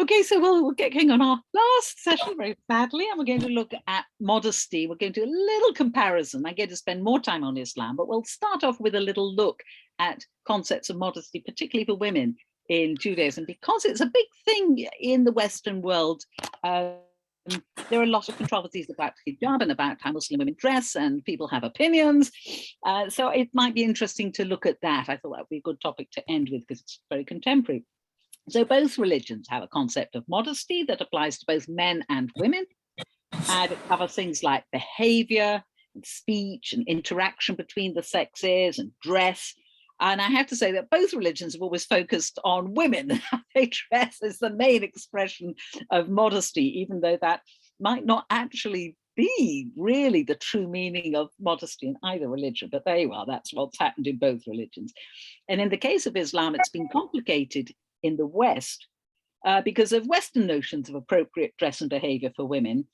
Okay, so we'll get going on our last session very sadly, and we're going to look at modesty. We're going to do a little comparison. I get to spend more time on Islam, but we'll start off with a little look at concepts of modesty, particularly for women in Judaism, because it's a big thing in the Western world. There are a lot of controversies about hijab and about how Muslim women dress, and people have opinions. So it might be interesting to look at that. I thought that would be a good topic to end with because it's very contemporary. So both religions have a concept of modesty that applies to both men and women, and it covers things like behavior and speech and interaction between the sexes and dress. And I have to say that both religions have always focused on women. They dress as the main expression of modesty, even though that might not actually be really the true meaning of modesty in either religion. But there you are, that's what's happened in both religions. And in the case of Islam, it's been complicated in the West because of Western notions of appropriate dress and behavior for women,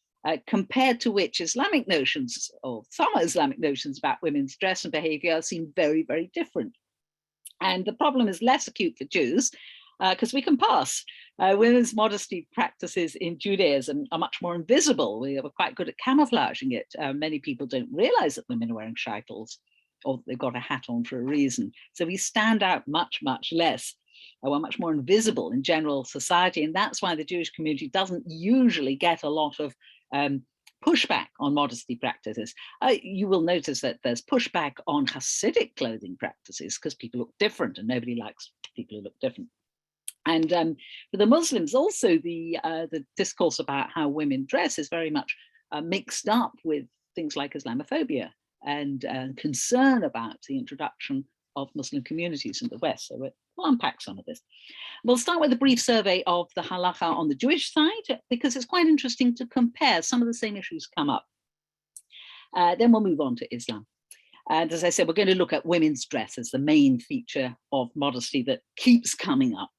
compared to which Islamic notions, or some Islamic notions about women's dress and behavior seem very, very different. And the problem is less acute for Jews because we can pass. Women's modesty practices in Judaism are much more invisible. We are quite good at camouflaging it. Many people don't realize that women are wearing shackles or they've got a hat on for a reason. So we stand out much, much less. We're much more invisible in general society. And that's why the Jewish community doesn't usually get a lot of pushback on modesty practices. You will notice that there's pushback on Hasidic clothing practices because people look different and nobody likes people who look different. And for the Muslims also, the discourse about how women dress is very much mixed up with things like Islamophobia and concern about the introduction of Muslim communities in the West. So we'll unpack some of this. We'll start with a brief survey of the halakha on the Jewish side, because it's quite interesting to compare. Some of the same issues come up. Then we'll move on to Islam. And as I said, we're going to look at women's dress as the main feature of modesty that keeps coming up.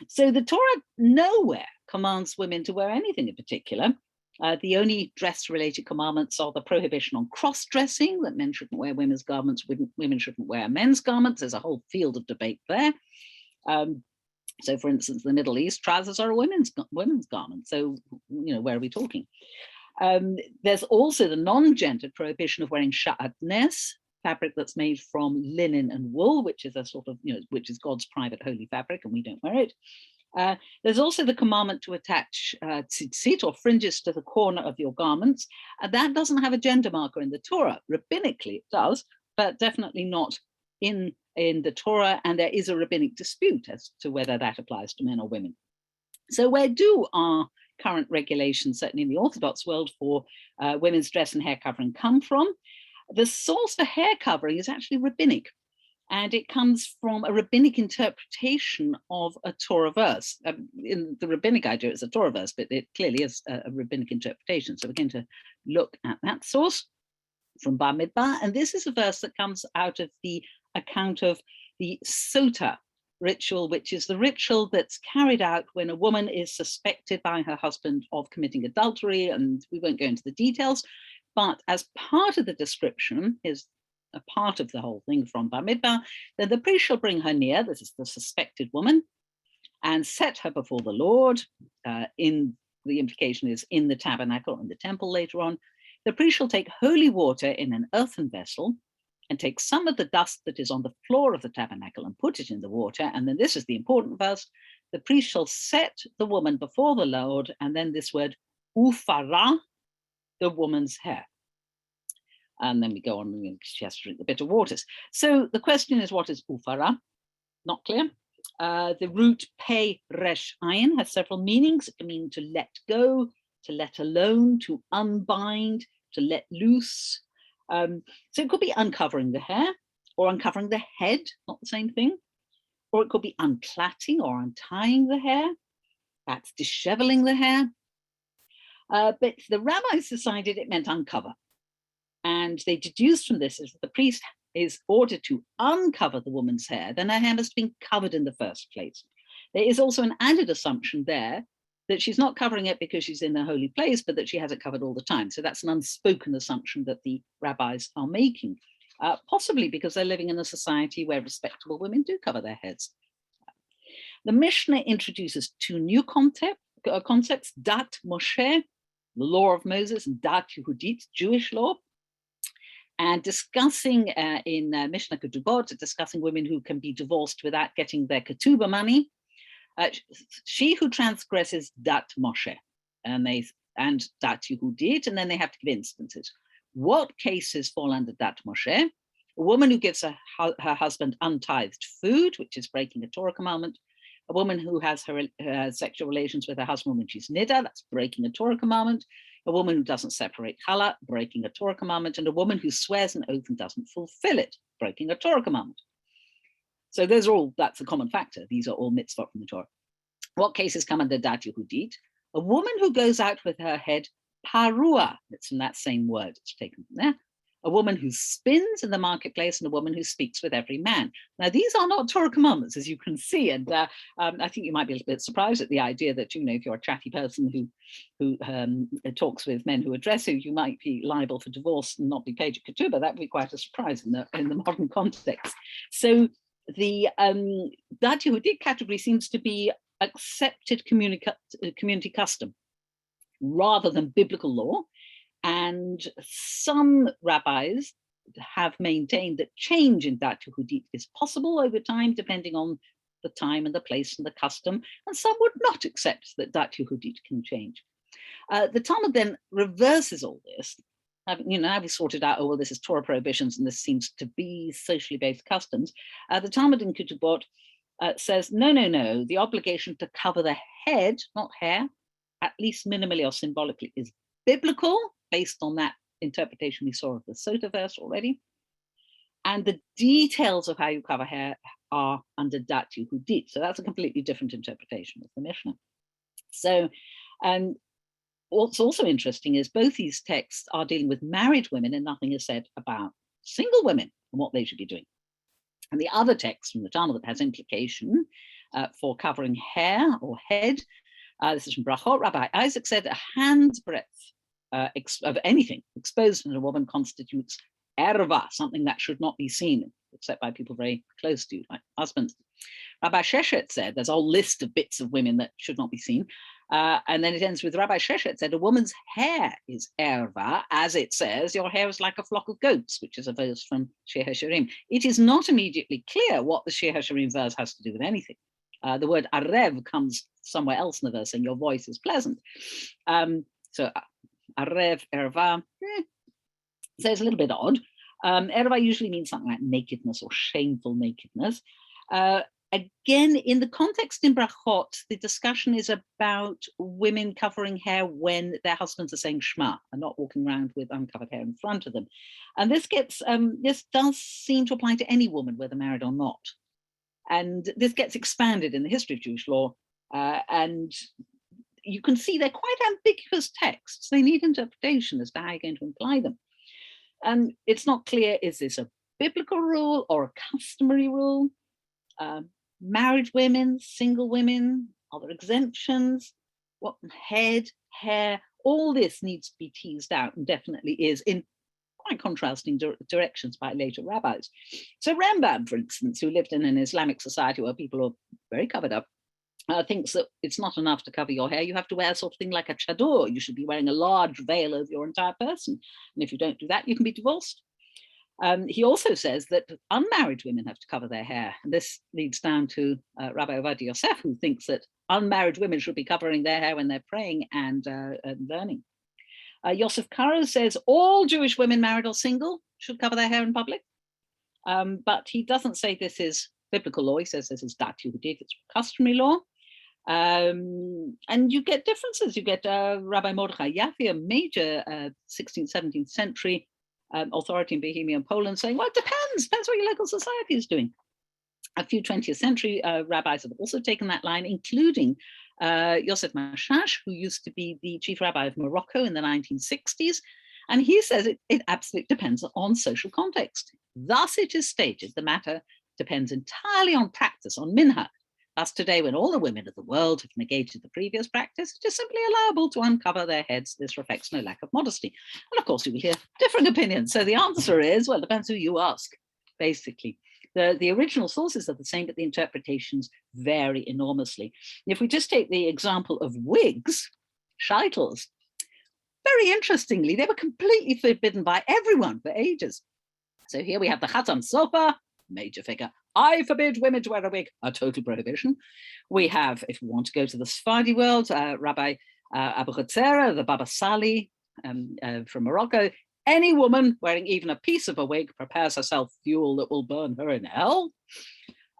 So the Torah nowhere commands women to wear anything in particular. The only dress-related commandments are the prohibition on cross-dressing, that men shouldn't wear women's garments, women shouldn't wear men's garments. There's a whole field of debate there. So for instance, in the Middle East, trousers are a women's garment. So, you know, where are we talking? There's also the non-gendered prohibition of wearing sha'atnes, fabric that's made from linen and wool, which is a sort of, you know, which is God's private holy fabric, and we don't wear it. There's also the commandment to attach tzitzit or fringes to the corner of your garments. That doesn't have a gender marker in the Torah. Rabbinically it does, but definitely not in the Torah. And there is a rabbinic dispute as to whether that applies to men or women. So where do our current regulations, certainly in the Orthodox world, for women's dress and hair covering come from? The source for hair covering is actually rabbinic. And it comes from a rabbinic interpretation of a Torah verse. In the rabbinic idea, it's a Torah verse, but it clearly is a rabbinic interpretation. So we're going to look at that source from Bamidbar. And this is a verse that comes out of the account of the Sota Ritual, which is the ritual that's carried out when a woman is suspected by her husband of committing adultery. And we won't go into the details, but as part of the description is a part of the whole thing from Bamidbar, then the priest shall bring her near, this is the suspected woman, and set her before the Lord. The implication is in the tabernacle, in the temple later on. The priest shall take holy water in an earthen vessel and take some of the dust that is on the floor of the tabernacle and put it in the water. And then this is the important verse. The priest shall set the woman before the Lord, and then this word, ufara, the woman's hair. And then we go on, and she has to drink the bitter waters. So the question is, what is ufara? Not clear. The root pe resh ayin has several meanings. It can mean to let go, to let alone, to unbind, to let loose. So it could be uncovering the hair or uncovering the head, not the same thing. Or it could be unplaiting or untying the hair. That's disheveling the hair. But the rabbis decided it meant uncover. And they deduced from this is that the priest is ordered to uncover the woman's hair, then her hair must have been covered in the first place. There is also an added assumption there that she's not covering it because she's in a holy place, but that she has it covered all the time. So that's an unspoken assumption that the rabbis are making, possibly because they're living in a society where respectable women do cover their heads. The Mishnah introduces two new concepts, Dat Moshe, the law of Moses, and Dat Yehudit, Jewish law. And discussing in Mishnah Ketubot, discussing women who can be divorced without getting their ketubah money. She who transgresses Dat Moshe, and Dat Yehudit, and then they have to give instances. What cases fall under Dat Moshe? A woman who gives her husband untithed food, which is breaking a Torah commandment. A woman who has her sexual relations with her husband when she's niddah, that's breaking a Torah commandment. A woman who doesn't separate challah, breaking a Torah commandment. And a woman who swears an oath and doesn't fulfill it, breaking a Torah commandment. So that's a common factor. These are all mitzvot from the Torah. What cases come under Dat Yehudit? A woman who goes out with her head parua, it's from that same word, it's taken from there. A woman who spins in the marketplace, and a woman who speaks with every man. Now, these are not Torah commandments, as you can see, and I think you might be a little bit surprised at the idea that, if you're a chatty person who talks with men who address you might be liable for divorce and not be paid your ketubah. That would be quite a surprise in the modern context. So the Dat Yehudit category seems to be accepted community custom rather than biblical law. And some rabbis have maintained that change in Dat Yehudit is possible over time, depending on the time and the place and the custom. And some would not accept that Dat Yehudit can change. The Talmud then reverses all this. Now we sorted out, this is Torah prohibitions and this seems to be socially based customs. The Talmud in Ketubot says, no, the obligation to cover the head, not hair, at least minimally or symbolically, is biblical, based on that interpretation we saw of the Sota verse already. And the details of how you cover hair are under Dat Yehudit. So that's a completely different interpretation of the Mishnah. So what's also interesting is both these texts are dealing with married women, and nothing is said about single women and what they should be doing. And the other text from the Talmud that has implication for covering hair or head, this is from Brachot. Rabbi Isaac said a hand's breadth of anything exposed in a woman constitutes erva, something that should not be seen except by people very close to you, like husbands. Rabbi Sheshet said there's a whole list of bits of women that should not be seen. And then it ends with Rabbi Sheshet said a woman's hair is erva, as it says, your hair is like a flock of goats, which is a verse from Shir HaShirim. It is not immediately clear what the Shir HaShirim verse has to do with anything. The word arev comes somewhere else in the verse, saying your voice is pleasant. So arev, erva, so it's a little bit odd. Erva usually means something like nakedness or shameful nakedness. Again, in the context in Brachot, the discussion is about women covering hair when their husbands are saying Shema and not walking around with uncovered hair in front of them. And this does seem to apply to any woman, whether married or not. And this gets expanded in the history of Jewish law. And you can see they're quite ambiguous texts. They need interpretation as to how you're going to imply them. And it's not clear, is this a biblical rule or a customary rule? Married women, single women, are there exemptions? What head, hair, all this needs to be teased out, and definitely is in quite contrasting directions by later rabbis. So Rambam, for instance, who lived in an Islamic society where people are very covered up, thinks that it's not enough to cover your hair. You have to wear sort of thing like a chador. You should be wearing a large veil over your entire person. And if you don't do that, you can be divorced. He also says that unmarried women have to cover their hair. And this leads down to Rabbi Ovadia Yosef, who thinks that unmarried women should be covering their hair when they're praying and learning. Yosef Karo says all Jewish women, married or single, should cover their hair in public. But he doesn't say this is biblical law. He says this is Dat Yehudit, it's customary law. And you get differences. You get Rabbi Mordechai Yaffe, a major 16th, 17th century authority in Bohemia and Poland, saying, well, it depends what your local society is doing. A few 20th century rabbis have also taken that line, including Yosef Mashash, who used to be the chief rabbi of Morocco in the 1960s. And he says it absolutely depends on social context. Thus it is stated, the matter depends entirely on practice, on minhag. Thus today, when all the women of the world have negated the previous practice, it is simply allowable to uncover their heads. This reflects no lack of modesty. And of course, you will hear different opinions. So the answer is, well, it depends who you ask, basically. The original sources are the same, but the interpretations vary enormously. If we just take the example of wigs, shaitels, very interestingly, they were completely forbidden by everyone for ages. So here we have the Chazan Sofer, major figure. I forbid women to wear a wig, a total prohibition. We have, if we want to go to the Sephardi world, Rabbi Abu Chatzera, the Baba Sali from Morocco. Any woman wearing even a piece of a wig prepares herself fuel that will burn her in hell.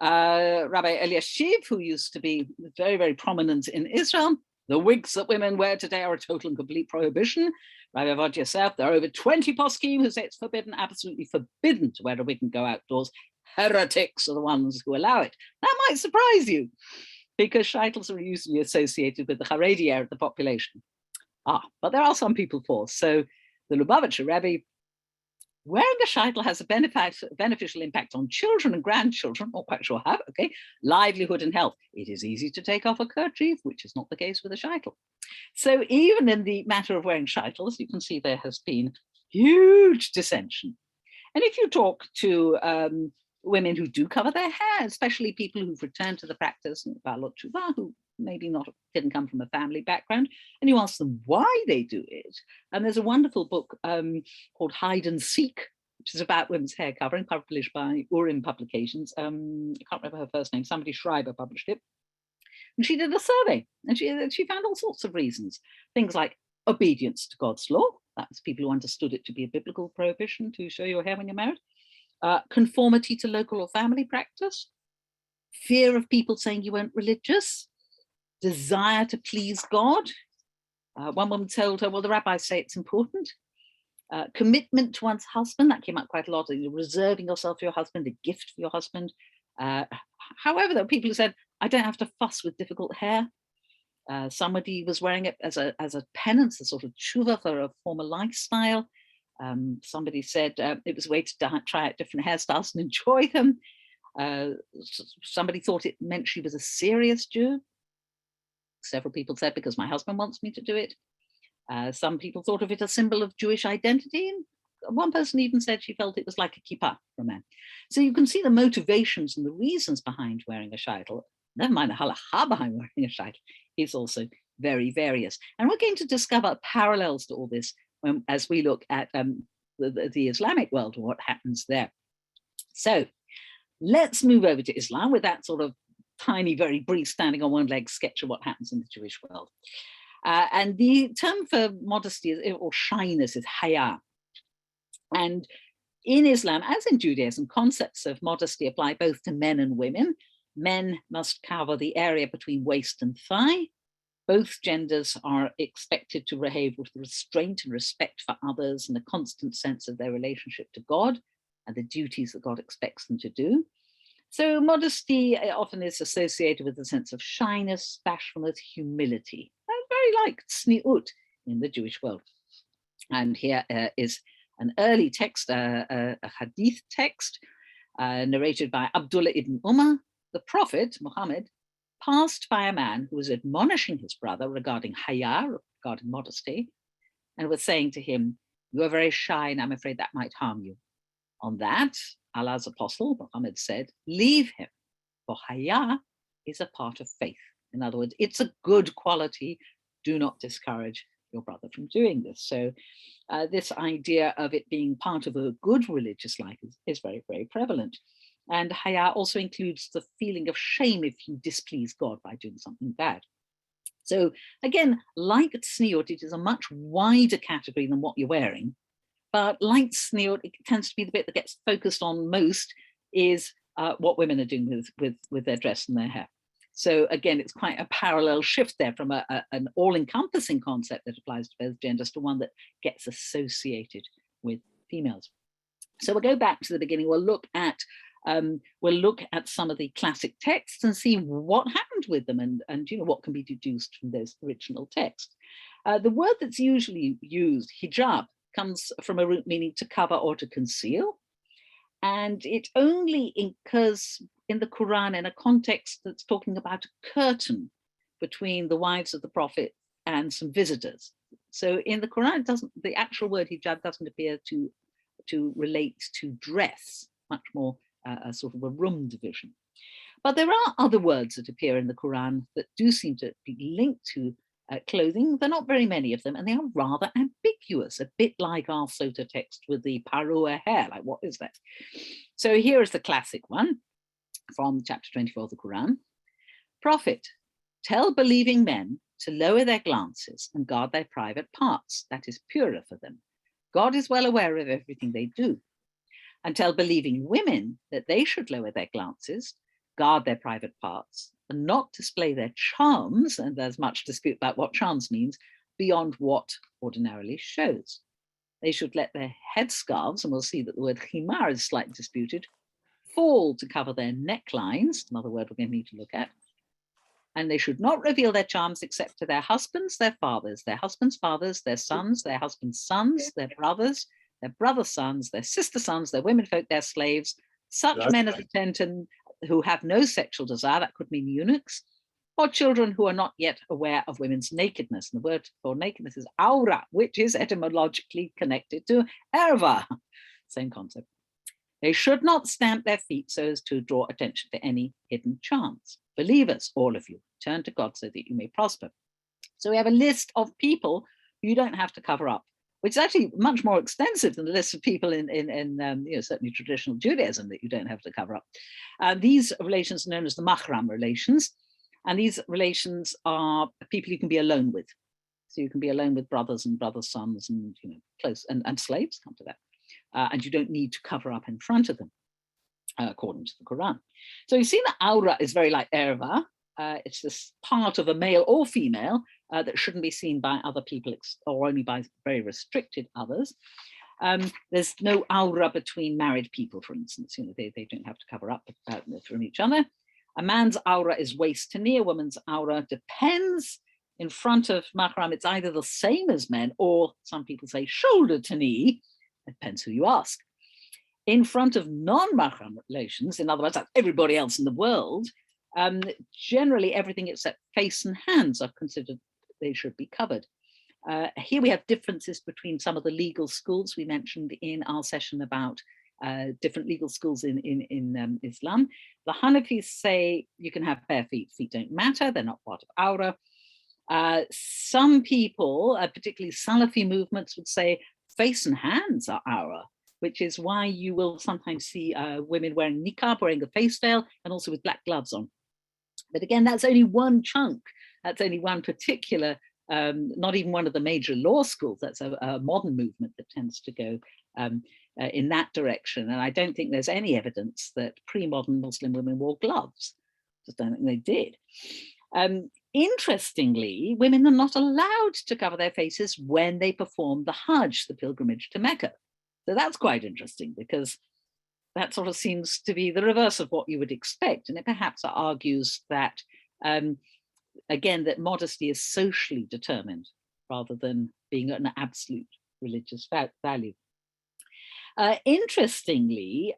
Rabbi Eliashiv, who used to be very, very prominent in Israel, the wigs that women wear today are a total and complete prohibition. Rabbi Avad Yosef, there are over 20 poskim who say it's forbidden, absolutely forbidden to wear a wig and go outdoors. Heretics are the ones who allow it. That might surprise you, because shaitels are usually associated with the Haredi area of the population. But there are some people for. So the Lubavitcher Rebbe, wearing a shaitel has a beneficial impact on children and grandchildren, not quite sure how, okay, livelihood and health. It is easy to take off a kerchief, which is not the case with a shaitel. So even in the matter of wearing shaitels, you can see there has been huge dissension. And if you talk to women who do cover their hair, especially people who've returned to the practice, who maybe didn't come from a family background, and you ask them why they do it. And there's a wonderful book called Hide and Seek, which is about women's hair covering, published by Urim Publications. I can't remember her first name, somebody Schreiber published it. And she did a survey, and she found all sorts of reasons. Things like obedience to God's law. That's people who understood it to be a biblical prohibition to show your hair when you're married. Conformity to local or family practice. Fear of people saying you weren't religious. Desire to please God. One woman told her, well, the rabbis say it's important. Commitment to one's husband, that came up quite a lot. Reserving yourself for your husband, a gift for your husband. However, there were people who said, I don't have to fuss with difficult hair. Somebody was wearing it as a penance, a sort of tshuva for a former lifestyle. Somebody said it was a way to try out different hairstyles and enjoy them. Somebody thought it meant she was a serious Jew. Several people said, because my husband wants me to do it. Some people thought of it as a symbol of Jewish identity. And one person even said she felt it was like a kippah for men. So you can see the motivations and the reasons behind wearing a shaitel. Never mind the halacha behind wearing a shaitel is also very various. And we're going to discover parallels to all this as we look at the Islamic world and what happens there. So let's move over to Islam with that sort of tiny, very brief, standing on one leg sketch of what happens in the Jewish world. And the term for modesty or shyness is haya. And in Islam, as in Judaism, concepts of modesty apply both to men and women. Men must cover the area between waist and thigh. Both genders are expected to behave with restraint and respect for others and a constant sense of their relationship to God and the duties that God expects them to do. So modesty often is associated with a sense of shyness, bashfulness, humility, very like tzniut in the Jewish world. And here is an early text, a hadith text, narrated by Abdullah ibn Umar. The Prophet, Muhammad, passed by a man who was admonishing his brother regarding haya, regarding modesty, and was saying to him, you are very shy and I'm afraid that might harm you. On that, Allah's apostle, Muhammad, said, leave him, for haya is a part of faith. In other words, it's a good quality. Do not discourage your brother from doing this. So this idea of it being part of a good religious life is very, very prevalent. And haya also includes the feeling of shame if you displease God by doing something bad. So again, like tzniut, it is a much wider category than what you're wearing. But like tzniut, it tends to be the bit that gets focused on most is what women are doing with their dress and their hair. So again, it's quite a parallel shift there from an all-encompassing concept that applies to both genders to one that gets associated with females. So we'll go back to the beginning. We'll look at some of the classic texts and see what happened with them and what can be deduced from those original texts. The word that's usually used, hijab, comes from a root meaning to cover or to conceal. And it only occurs in the Quran in a context that's talking about a curtain between the wives of the Prophet and some visitors. So in the Quran, the actual word hijab doesn't appear to relate to dress, much more a sort of a room division. But there are other words that appear in the Quran that do seem to be linked to clothing. There are not very many of them, and they are rather ambiguous, a bit like our Sota text with the parua hair, like what is that? So here is the classic one from chapter 24 of the Quran. Prophet, tell believing men to lower their glances and guard their private parts, that is purer for them. God is well aware of everything they do. And tell believing women that they should lower their glances, guard their private parts, and not display their charms, and there's much dispute about what charms means, beyond what ordinarily shows. They should let their headscarves, and we'll see that the word khimar is slightly disputed, fall to cover their necklines, another word we're going to need to look at. And they should not reveal their charms except to their husbands, their fathers, their husbands' fathers, their sons, their husbands' sons, their brothers' sons, their sister sons, their womenfolk, their slaves, such men as attend to who have no sexual desire, that could mean eunuchs, or children who are not yet aware of women's nakedness. And the word for nakedness is aura, which is etymologically connected to erva, same concept. They should not stamp their feet so as to draw attention to any hidden charms. Believers, all of you, turn to God so that you may prosper. So we have a list of people you don't have to cover up, which is actually much more extensive than the list of people in certainly traditional Judaism that you don't have to cover up. These relations are known as the mahram relations, and these relations are people you can be alone with. So you can be alone with brothers and brothers' sons and close and slaves, come to that. And you don't need to cover up in front of them, according to the Quran. So you see that aura is very like erva. It's this part of a male or female that shouldn't be seen by other people or only by very restricted others. There's no aura between married people, for instance. They don't have to cover up from each other. A man's aura is waist to knee. A woman's aura depends. In front of mahram, it's either the same as men, or some people say shoulder to knee. It depends who you ask. In front of non-mahram relations, in other words, like everybody else in the world, generally everything except face and hands are considered, they should be covered. Here we have differences between some of the legal schools we mentioned in our session about different legal schools in Islam. The Hanafis say you can have bare feet. Feet don't matter. They're not part of aura. Some people, particularly Salafi movements, would say face and hands are aura, which is why you will sometimes see women wearing niqab, wearing a face veil, and also with black gloves on. But again, that's only one chunk. That's only one particular, not even one of the major law schools. That's a modern movement that tends to go in that direction. And I don't think there's any evidence that pre-modern Muslim women wore gloves. Just don't think they did. Interestingly, women are not allowed to cover their faces when they perform the Hajj, the pilgrimage to Mecca. So that's quite interesting, because that sort of seems to be the reverse of what you would expect. And it perhaps argues that, again, that modesty is socially determined rather than being an absolute religious value. Interestingly,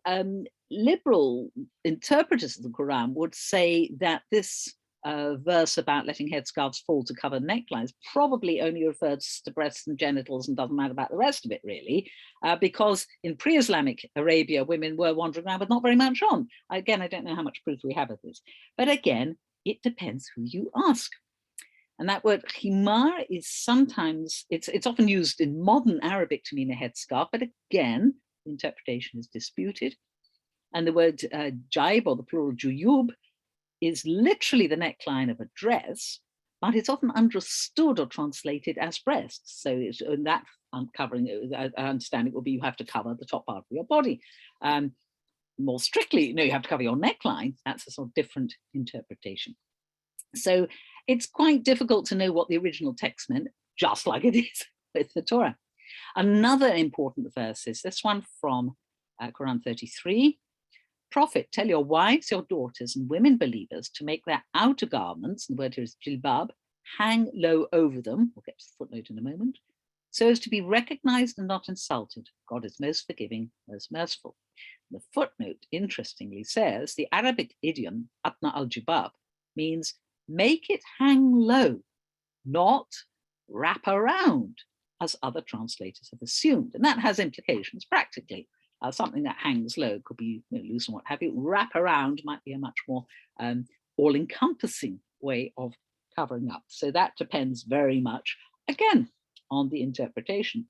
liberal interpreters of the Quran would say that this verse about letting headscarves fall to cover necklines probably only refers to breasts and genitals and doesn't matter about the rest of it, really, because in pre-Islamic Arabia, women were wandering around with not very much on. Again, I don't know how much proof we have of this, but again, it depends who you ask. And that word khimar is sometimes, it's often used in modern Arabic to mean a headscarf, but again, the interpretation is disputed. And the word jaib, or the plural juyub, is literally the neckline of a dress, but it's often understood or translated as breasts. So in that uncovering, understanding will be you have to cover the top part of your body. More strictly, no, you have to cover your neckline. That's a sort of different interpretation. So it's quite difficult to know what the original text meant, just like it is with the Torah. Another important verse is this one from Quran 33. Prophet, tell your wives, your daughters, and women believers to make their outer garments, and the word here is jilbab, hang low over them, we'll get to the footnote in a moment, so as to be recognized and not insulted. God is most forgiving, most merciful. The footnote, interestingly, says the Arabic idiom, atna al-jibab, means make it hang low, not wrap around, as other translators have assumed. And that has implications practically. something that hangs low could be loose and what have you. Wrap around might be a much more all-encompassing way of covering up. So that depends very much, again, on the interpretation.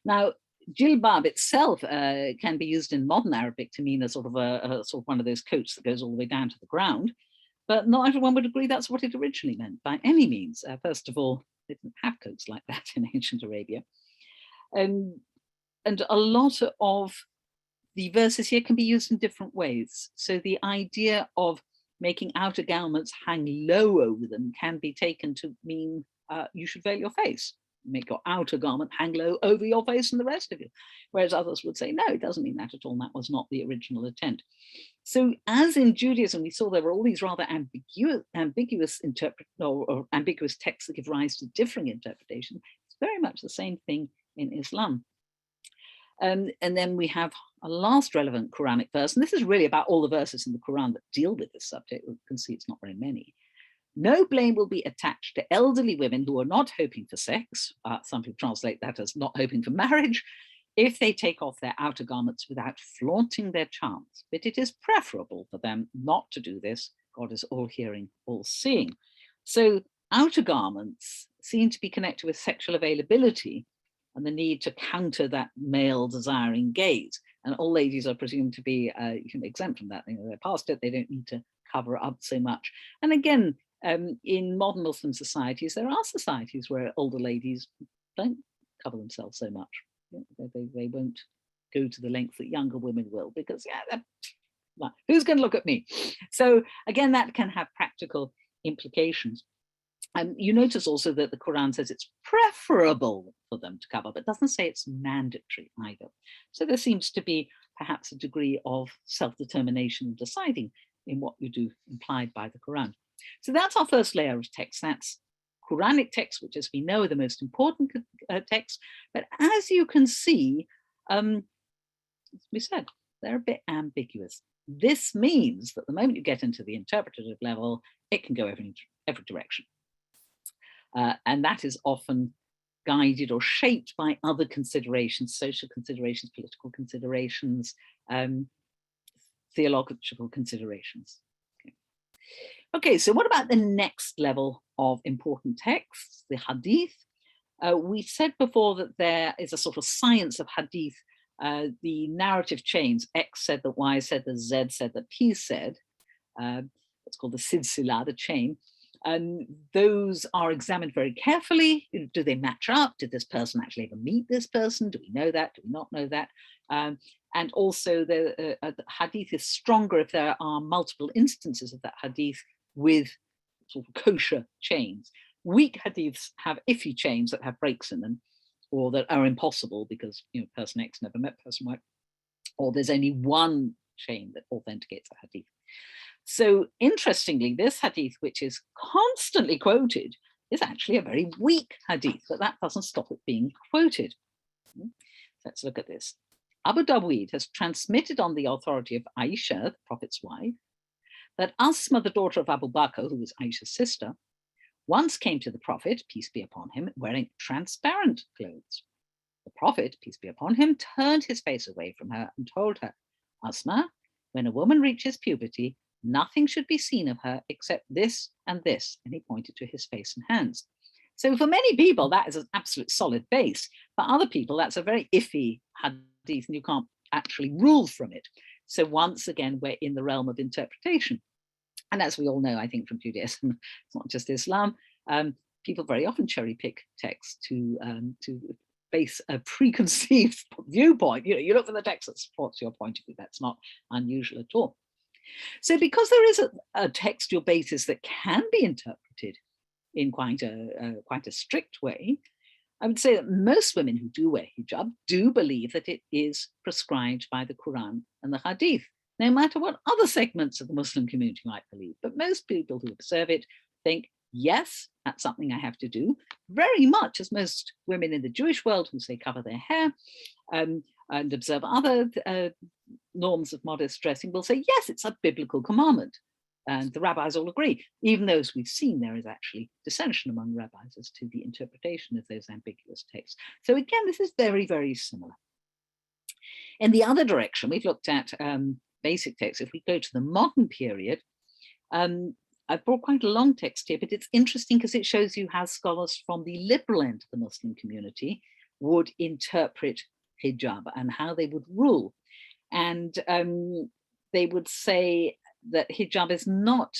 Now, jilbab itself can be used in modern Arabic to mean a sort of one of those coats that goes all the way down to the ground, but not everyone would agree that's what it originally meant by any means. First of all, they didn't have coats like that in ancient Arabia. And a lot of the verses here can be used in different ways. So the idea of making outer garments hang low over them can be taken to mean you should veil your face. Make your outer garment hang low over your face and the rest of you. Whereas others would say, no, it doesn't mean that at all. That was not the original intent. So as in Judaism, we saw there were all these rather ambiguous or ambiguous texts that give rise to differing interpretations. It's very much the same thing in Islam. And then we have a last relevant Quranic verse, and this is really about all the verses in the Quran that deal with this subject. You can see it's not very many. No blame will be attached to elderly women who are not hoping for sex. Some people translate that as not hoping for marriage, if they take off their outer garments without flaunting their charms. But it is preferable for them not to do this. God is all hearing, all seeing. So outer garments seem to be connected with sexual availability and the need to counter that male desiring gaze. And all ladies are presumed to be exempt from that. They're past it, they don't need to cover up so much. And again, in modern Muslim societies, there are societies where older ladies don't cover themselves so much. They won't go to the length that younger women will, because who's going to look at me? So again, that can have practical implications. You notice also that the Quran says it's preferable for them to cover, but doesn't say it's mandatory either. So there seems to be perhaps a degree of self-determination and deciding in what you do implied by the Quran. So that's our first layer of text. That's Quranic texts, which, as we know, are the most important texts. But as you can see, as we said, they're a bit ambiguous. This means that the moment you get into the interpretative level, it can go every direction. And that is often guided or shaped by other considerations, social considerations, political considerations, theological considerations. Okay, so what about the next level of important texts, the hadith? We said before that there is a sort of science of hadith, the narrative chains, X said that Y said that Z said that P said. It's called the silsila, the chain. And those are examined very carefully. Do they match up? Did this person actually ever meet this person? Do we know that? Do we not know that? And also the hadith is stronger if there are multiple instances of that hadith with sort of kosher chains. Weak hadiths have iffy chains that have breaks in them, or that are impossible because person X never met person Y, or there's only one chain that authenticates a hadith. So interestingly, this hadith, which is constantly quoted, is actually a very weak hadith, but that doesn't stop it being quoted. Let's look at this. Abu Dawud has transmitted on the authority of Aisha, the Prophet's wife, that Asma, the daughter of Abu Bakr, who was Aisha's sister, once came to the Prophet, peace be upon him, wearing transparent clothes. The Prophet, peace be upon him, turned his face away from her and told her, Asma, when a woman reaches puberty, nothing should be seen of her except this and this. And he pointed to his face and hands. So for many people, that is an absolute solid base. For other people, that's a very iffy hadith and you can't actually rule from it. So once again, we're in the realm of interpretation. And as we all know, I think from Judaism, it's not just Islam, people very often cherry pick texts to base a preconceived viewpoint. You look for the text that supports your point of view. That's not unusual at all. So because there is a textual basis that can be interpreted in quite a strict way, I would say that most women who do wear hijab do believe that it is prescribed by the Quran and the Hadith, no matter what other segments of the Muslim community might believe. But most people who observe it think, yes, that's something I have to do, very much as most women in the Jewish world who say cover their hair and observe other norms of modest dressing will say, yes, it's a biblical commandment. And the rabbis all agree, even though, as we've seen, there is actually dissension among rabbis as to the interpretation of those ambiguous texts. So again, this is very, very similar. In the other direction, we've looked at basic texts. If we go to the modern period, I've brought quite a long text here, but it's interesting because it shows you how scholars from the liberal end of the Muslim community would interpret hijab and how they would rule. And they would say that hijab is not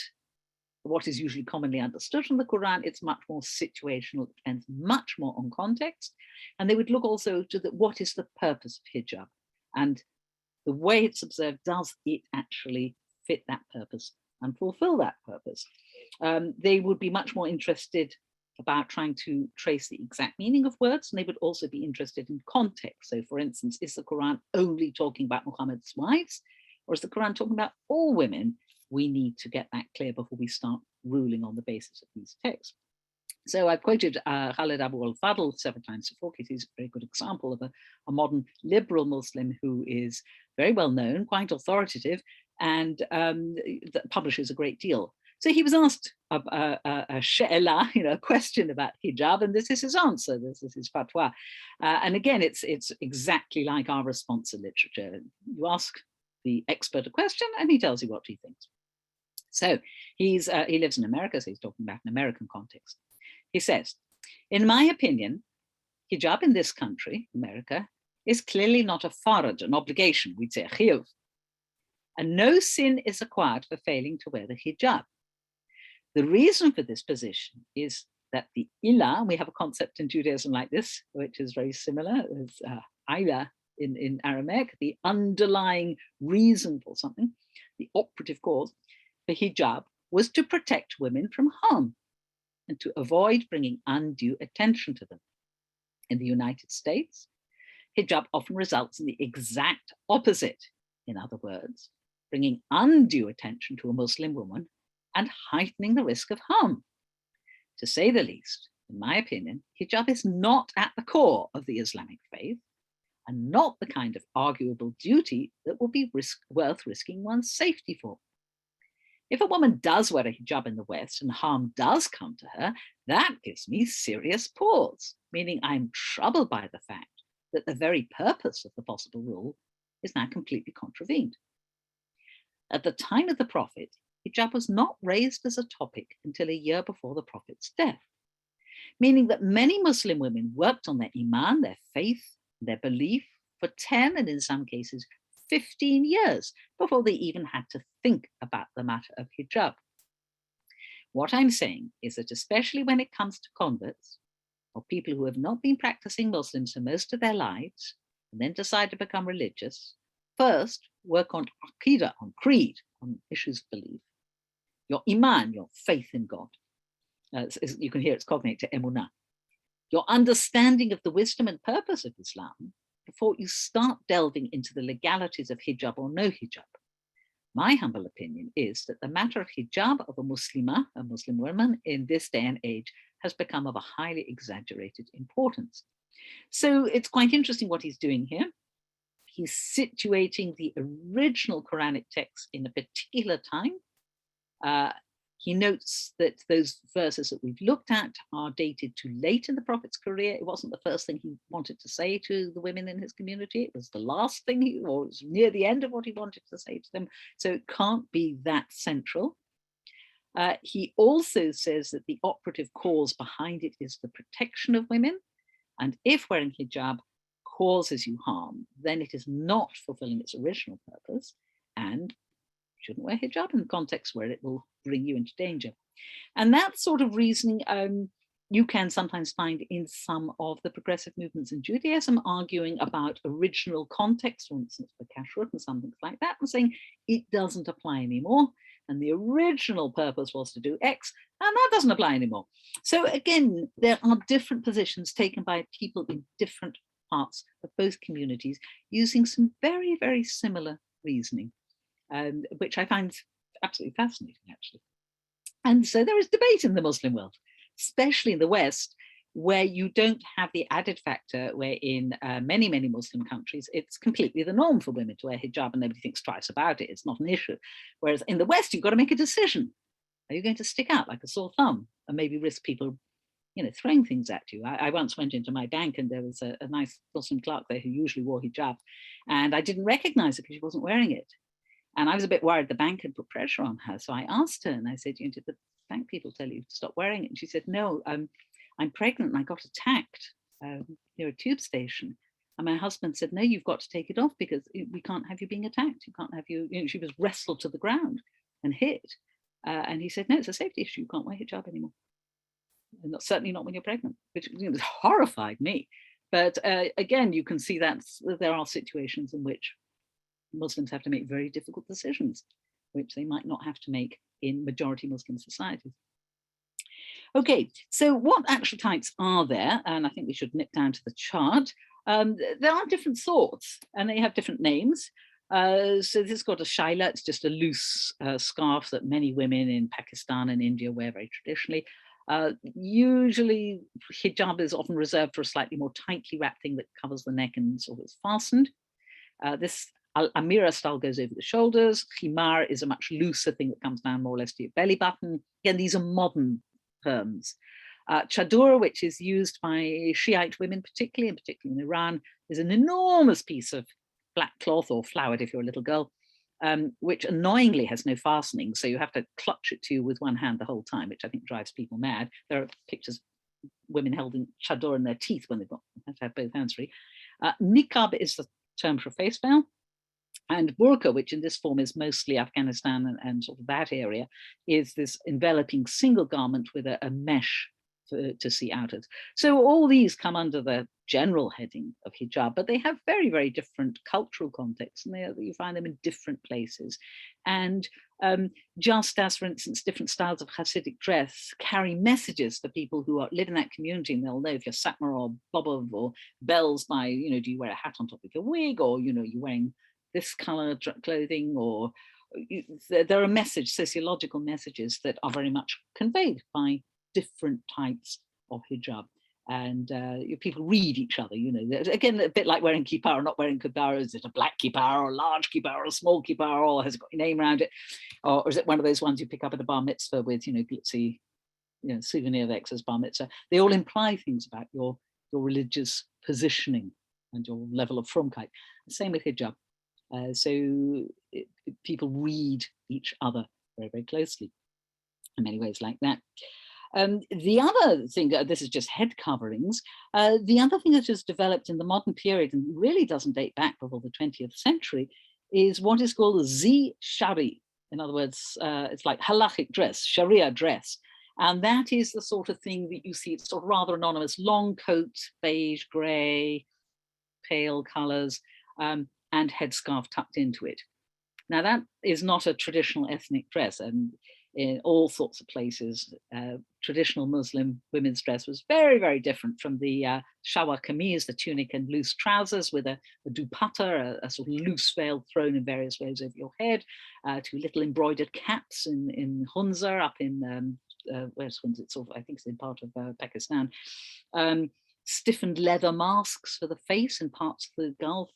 what is usually commonly understood from the Quran. It's much more situational, it depends much more on context. And they would look also to what is the purpose of hijab, and the way it's observed, does it actually fit that purpose and fulfill that purpose? They would be much more interested about trying to trace the exact meaning of words, and they would also be interested in context. So for instance, is the Quran only talking about Muhammad's wives, or is the Quran talking about all women? We need to get that clear before we start ruling on the basis of these texts. So I've quoted Khalid Abu al-Fadl several times before, because he's a very good example of a modern liberal Muslim who is very well known, quite authoritative, and that publishes a great deal. So he was asked a she'ela, a question about hijab, and this is his answer, this is his fatwa. And again, it's exactly like our response in literature. You ask the expert a question and he tells you what he thinks. So he lives in America, so he's talking about an American context. He says, in my opinion, hijab in this country, America, is clearly not a farad, an obligation, we'd say a chiyuv. And no sin is acquired for failing to wear the hijab. The reason for this position is that the ilah, we have a concept in Judaism like this, which is very similar, as ilah in Aramaic, the underlying reason for something, the operative cause for hijab was to protect women from harm and to avoid bringing undue attention to them. In the United States, hijab often results in the exact opposite. In other words, bringing undue attention to a Muslim woman and heightening the risk of harm. To say the least, in my opinion, hijab is not at the core of the Islamic faith and not the kind of arguable duty that would be worth risking one's safety for. If a woman does wear a hijab in the West and harm does come to her, that gives me serious pause, meaning I'm troubled by the fact that the very purpose of the possible rule is now completely contravened. At the time of the Prophet, hijab was not raised as a topic until a year before the Prophet's death, meaning that many Muslim women worked on their iman, their faith, their belief for 10 and in some cases 15 years before they even had to think about the matter of hijab. What I'm saying is that especially when it comes to converts or people who have not been practicing Muslims for most of their lives and then decide to become religious, first work on aqidah, on creed, on issues of belief, your iman, your faith in God. You can hear it's cognate to emunah. Your understanding of the wisdom and purpose of Islam before you start delving into the legalities of hijab or no hijab. My humble opinion is that the matter of hijab of a Muslimah, a Muslim woman in this day and age, has become of a highly exaggerated importance. So it's quite interesting what he's doing here. He's situating the original Quranic text in a particular time. He notes that those verses that we've looked at are dated too late in the Prophet's career. It wasn't the first thing he wanted to say to the women in his community. It was the last thing, or it was near the end of what he wanted to say to them. So it can't be that central. He also says that the operative cause behind it is the protection of women. And if wearing hijab causes you harm, then it is not fulfilling its original purpose, and shouldn't wear hijab in the context where it will bring you into danger. And that sort of reasoning you can sometimes find in some of the progressive movements in Judaism, arguing about original context, for instance, for kashrut and some things like that, and saying it doesn't apply anymore. And the original purpose was to do X, and that doesn't apply anymore. So again, there are different positions taken by people in different parts of both communities using some very, very similar reasoning. Which I find absolutely fascinating, actually. And so there is debate in the Muslim world, especially in the West, where you don't have the added factor where in many, many Muslim countries, it's completely the norm for women to wear hijab and nobody thinks twice about it. It's not an issue. Whereas in the West, you've got to make a decision. Are you going to stick out like a sore thumb and maybe risk people throwing things at you. I once went into my bank and there was a nice Muslim clerk there who usually wore hijab, and I didn't recognize her because she wasn't wearing it. And I was a bit worried the bank had put pressure on her. So I asked her and I said, did the bank people tell you to stop wearing it? And she said, no, I'm pregnant and I got attacked near a tube station. And my husband said, no, you've got to take it off because we can't have you being attacked. You can't have you, she was wrestled to the ground and hit. And he said, no, it's a safety issue. You can't wear hijab anymore. And certainly not when you're pregnant, which horrified me. But again, you can see that there are situations in which Muslims have to make very difficult decisions, which they might not have to make in majority Muslim societies. Okay, so what actual types are there? And I think we should nip down to the chart. There are different sorts and they have different names. So this has got a shaila, it's just a loose scarf that many women in Pakistan and India wear very traditionally. Usually hijab is often reserved for a slightly more tightly wrapped thing that covers the neck and sort of is fastened. This Amira style goes over the shoulders. Khimar is a much looser thing that comes down more or less to your belly button. Again, these are modern terms. Chador, which is used by Shiite women, particularly in Iran, is an enormous piece of black cloth or flowered if you're a little girl, which annoyingly has no fastening. So you have to clutch it to you with one hand the whole time, which I think drives people mad. There are pictures of women holding chador in their teeth when they've got have to have both hands free. Niqab is the term for a face veil. And burqa, which in this form is mostly Afghanistan and sort of that area, is this enveloping single garment with a mesh to see outwards. So all these come under the general heading of hijab, but they have very, very different cultural contexts, and you find them in different places. And just as, for instance, different styles of Hasidic dress carry messages for people who live in that community, and they'll know if you're Satmar or Bobov or Bells by, do you wear a hat on top of your wig, or, you're wearing this color clothing, or there are sociological messages that are very much conveyed by different types of hijab. And people read each other, again, a bit like wearing kippah or not wearing kippah. Is it a black kippah or a large kippah or a small kippah, or has it got your name around it? Or is it one of those ones you pick up at a bar mitzvah with, glitzy, souvenir of ex's bar mitzvah? They all imply things about your religious positioning and your level of frumkeit. Same with hijab. People read each other very, very closely in many ways like that. The other thing, this is just head coverings, the other thing that has developed in the modern period and really doesn't date back before the 20th century is what is called zi shari. In other words, it's like halachic dress, Sharia dress. And that is the sort of thing that you see, it's sort of rather anonymous, long coats, beige, gray, pale colors, and headscarf tucked into it. Now that is not a traditional ethnic dress, and in all sorts of places, traditional Muslim women's dress was very, very different from the shawar kameez, the tunic and loose trousers with a dupatta, a sort of loose veil thrown in various ways over your head, to little embroidered caps in Hunza up in, where's Hunza? It's sort of, I think it's in part of Pakistan. Stiffened leather masks for the face in parts of the Gulf.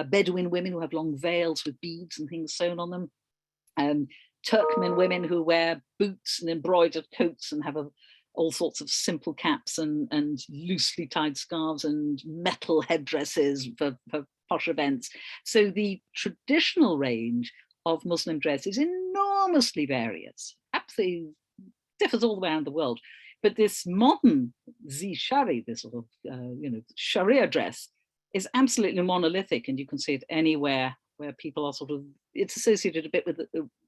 Bedouin women who have long veils with beads and things sewn on them. Turkmen women who wear boots and embroidered coats and have all sorts of simple caps and loosely tied scarves and metal headdresses for posh events. So the traditional range of Muslim dress is enormously various, absolutely differs all around the world. But this modern zi shari, this sort of Sharia dress, is absolutely monolithic, and you can see it anywhere where people are sort of, it's associated a bit with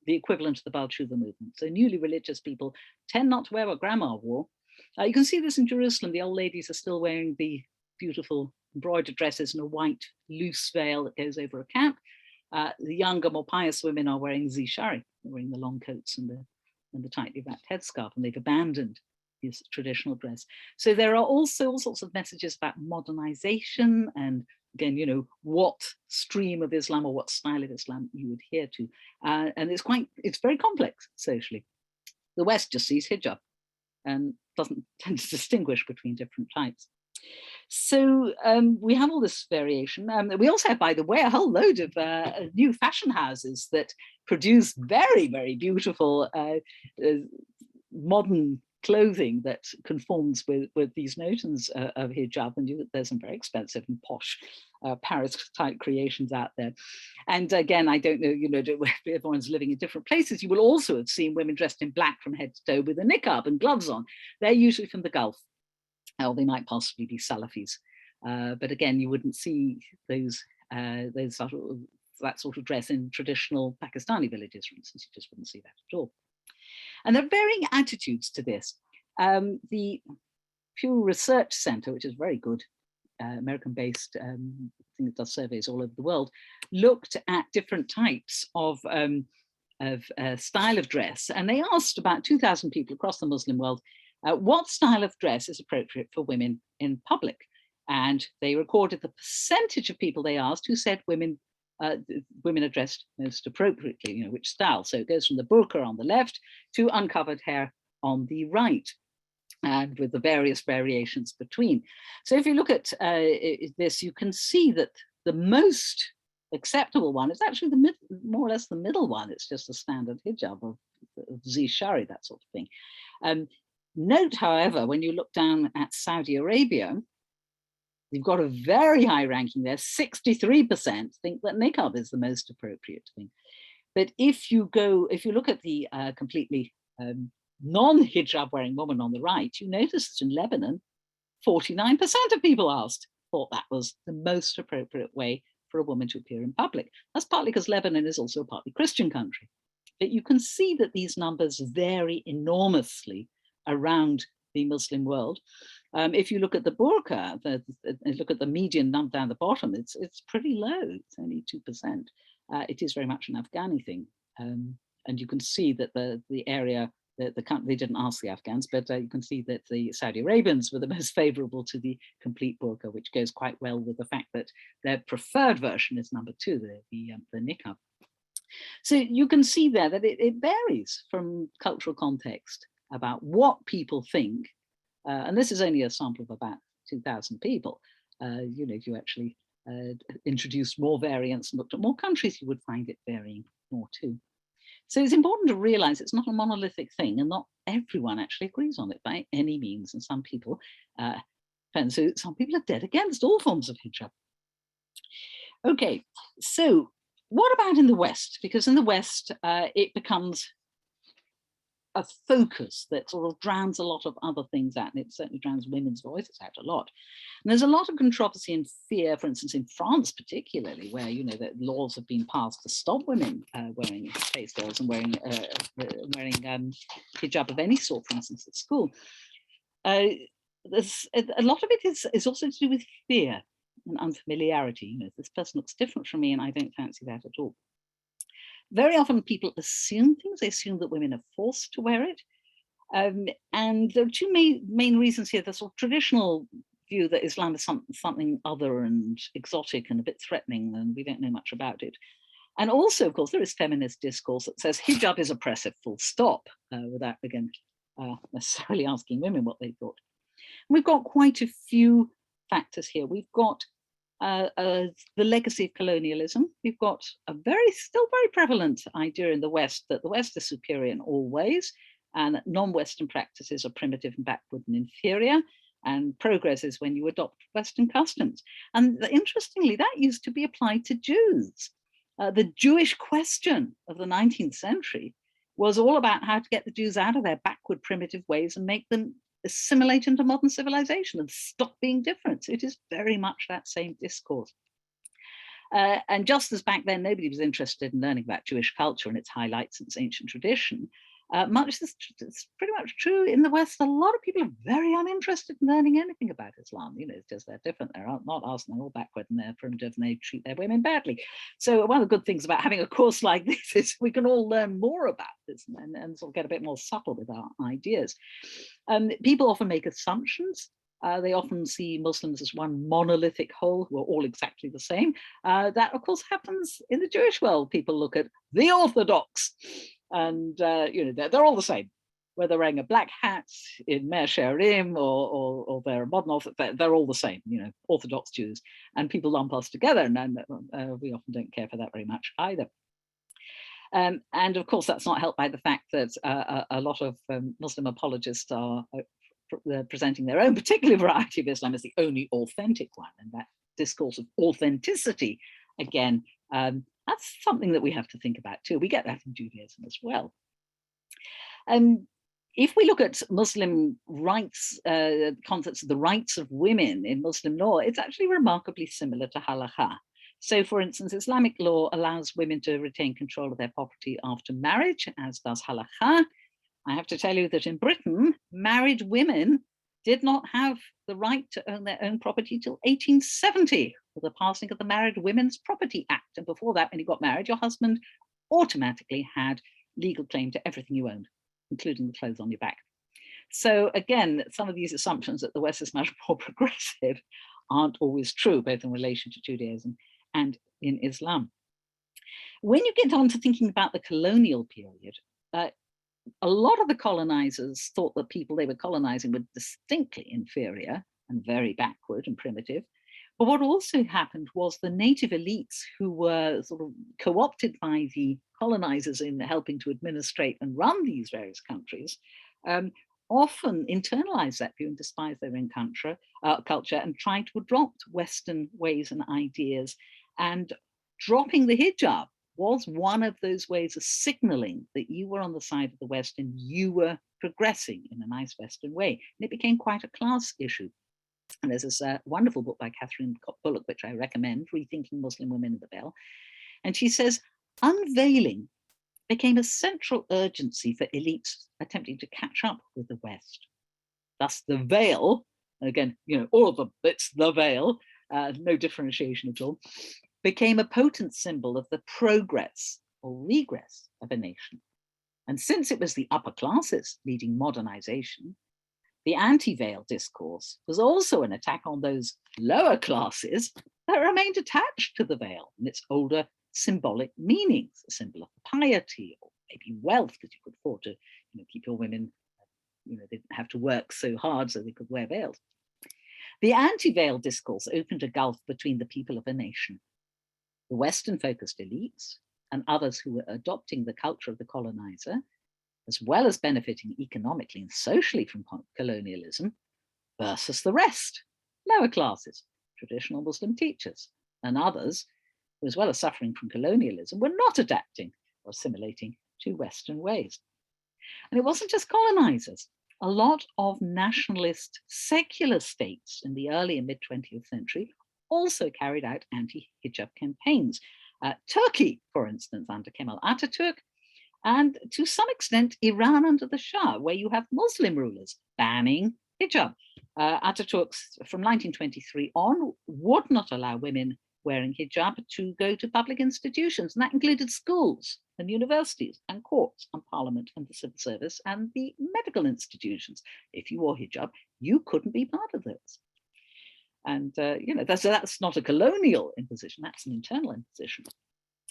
the equivalent of the Baal Tshuva movement. So newly religious people tend not to wear what grandma wore. You can see this in Jerusalem. The old ladies are still wearing the beautiful embroidered dresses and a white loose veil that goes over a cap. The younger, more pious women are wearing zi shari, wearing the long coats and the tightly wrapped headscarf, and they've abandoned his traditional dress. So there are also all sorts of messages about modernization and, again, what stream of Islam or what style of Islam you adhere to. And it's very complex socially. The West just sees hijab and doesn't tend to distinguish between different types. So we have all this variation. We also have, by the way, a whole load of new fashion houses that produce very, very beautiful modern clothing that conforms with these notions of hijab, and there's some very expensive and posh Paris-type creations out there. And again, I don't know, if everyone's living in different places, you will also have seen women dressed in black from head to toe with a niqab and gloves on. They're usually from the Gulf, or they might possibly be Salafis. But again, you wouldn't see that sort of dress in traditional Pakistani villages, for instance. You just wouldn't see that at all. And there are varying attitudes to this. The Pew Research Center, which is very good, American-based thing that does surveys all over the world, looked at different types of style of dress, and they asked about 2,000 people across the Muslim world what style of dress is appropriate for women in public. And they recorded the percentage of people they asked who said women are dressed most appropriately, which style. So it goes from the burqa on the left to uncovered hair on the right, and with the various variations between. So if you look at this, you can see that the most acceptable one is actually more or less the middle one. It's just a standard hijab of zishari, that sort of thing. Note, however, when you look down at Saudi Arabia, you've got a very high ranking there. 63% think that niqab is the most appropriate thing. But if you look at the completely non-hijab wearing woman on the right, you notice that in Lebanon, 49% of people asked thought that was the most appropriate way for a woman to appear in public. That's partly because Lebanon is also a partly Christian country. But you can see that these numbers vary enormously around the Muslim world. If you look at the burqa, look at the median number down the bottom, it's pretty low. It's only 2%. It is very much an Afghani thing. And you can see that the area, the country, they didn't ask the Afghans, but you can see that the Saudi Arabians were the most favorable to the complete burqa, which goes quite well with the fact that their preferred version is number 2, the niqab. So you can see there that it varies from cultural context about what people think. And this is only a sample of about 2,000 people. If you actually introduced more variants and looked at more countries, you would find it varying more too. So it's important to realize it's not a monolithic thing, and not everyone actually agrees on it by any means. And some people, some people are dead against all forms of hijab. Okay, so what about in the West? Because in the West, it becomes a focus that sort of drowns a lot of other things out, and it certainly drowns women's voices out a lot. And there's a lot of controversy and fear, for instance, in France particularly, where that laws have been passed to stop women wearing face veils and wearing hijab of any sort, for instance, at school. There's a lot of it is also to do with fear and unfamiliarity. This person looks different from me, and I don't fancy that at all. Very often people assume things. They assume that women are forced to wear it. And there are two main reasons here. The sort of traditional view that Islam is something other and exotic and a bit threatening, and we don't know much about it. And also, of course, there is feminist discourse that says hijab is oppressive, full stop, without, again, necessarily asking women what they thought. And we've got quite a few factors here. We've got the legacy of colonialism. We've got a still very prevalent idea in the West that the West is superior in all ways, and that non-Western practices are primitive and backward and inferior, and progress is when you adopt Western customs. And interestingly, that used to be applied to Jews. The Jewish question of the 19th century was all about how to get the Jews out of their backward primitive ways and make them assimilate into modern civilization and stop being different. It is very much that same discourse. And just as back then nobody was interested in learning about Jewish culture and its highlights and its ancient tradition, it's pretty much true in the West. A lot of people are very uninterested in learning anything about Islam. It's just they're different. They're not us, and they're all backward and they're primitive and they treat their women badly. So one of the good things about having a course like this is we can all learn more about this and sort of get a bit more subtle with our ideas. People often make assumptions. They often see Muslims as one monolithic whole who are all exactly the same. That, of course, happens in the Jewish world. People look at the Orthodox, and they're all the same. Whether they're wearing a black hat in Mea Shearim or they're a modern Orthodox, they're all the same. Orthodox Jews, and people lump us together, and we often don't care for that very much either. And of course, that's not helped by the fact that a lot of Muslim apologists are presenting their own particular variety of Islam as the only authentic one. And that discourse of authenticity, again, that's something that we have to think about too. We get that in Judaism as well. If we look at Muslim rights, concepts of the rights of women in Muslim law, it's actually remarkably similar to halakha. So, for instance, Islamic law allows women to retain control of their property after marriage, as does halakha. I have to tell you that in Britain, married women did not have the right to own their own property till 1870, with the passing of the Married Women's Property Act. And before that, when you got married, your husband automatically had legal claim to everything you owned, including the clothes on your back. So again, some of these assumptions that the West is much more progressive aren't always true, both in relation to Judaism and in Islam. When you get on to thinking about the colonial period, a lot of the colonizers thought that people they were colonizing were distinctly inferior and very backward and primitive. But what also happened was the native elites who were sort of co-opted by the colonizers in helping to administrate and run these various countries often internalized that view and despised their own culture and tried to adopt Western ways and ideas. And dropping the hijab was one of those ways of signaling that you were on the side of the West and you were progressing in a nice Western way. And it became quite a class issue. And there's this wonderful book by Catherine Bullock, which I recommend, Rethinking Muslim Women in the Veil. And she says, unveiling became a central urgency for elites attempting to catch up with the West. Thus the veil, again, all of them, it's the veil, no differentiation at all, became a potent symbol of the progress or regress of a nation. And since it was the upper classes leading modernization, the anti-veil discourse was also an attack on those lower classes that remained attached to the veil and its older symbolic meanings, a symbol of piety or maybe wealth, that you could afford to keep your women, they didn't have to work so hard so they could wear veils. The anti-veil discourse opened a gulf between the people of a nation, the Western-focused elites and others who were adopting the culture of the colonizer, as well as benefiting economically and socially from colonialism, versus the rest, lower classes, traditional Muslim teachers, and others who, as well as suffering from colonialism, were not adapting or assimilating to Western ways. And it wasn't just colonizers. A lot of nationalist secular states in the early and mid-20th century also carried out anti-hijab campaigns. Turkey, for instance, under Kemal Ataturk, and to some extent, Iran under the Shah, where you have Muslim rulers banning hijab. Ataturk, from 1923 on, would not allow women wearing hijab to go to public institutions, and that included schools and universities and courts and parliament and the civil service and the medical institutions. If you wore hijab, you couldn't be part of those. And that's not a colonial imposition, that's an internal imposition.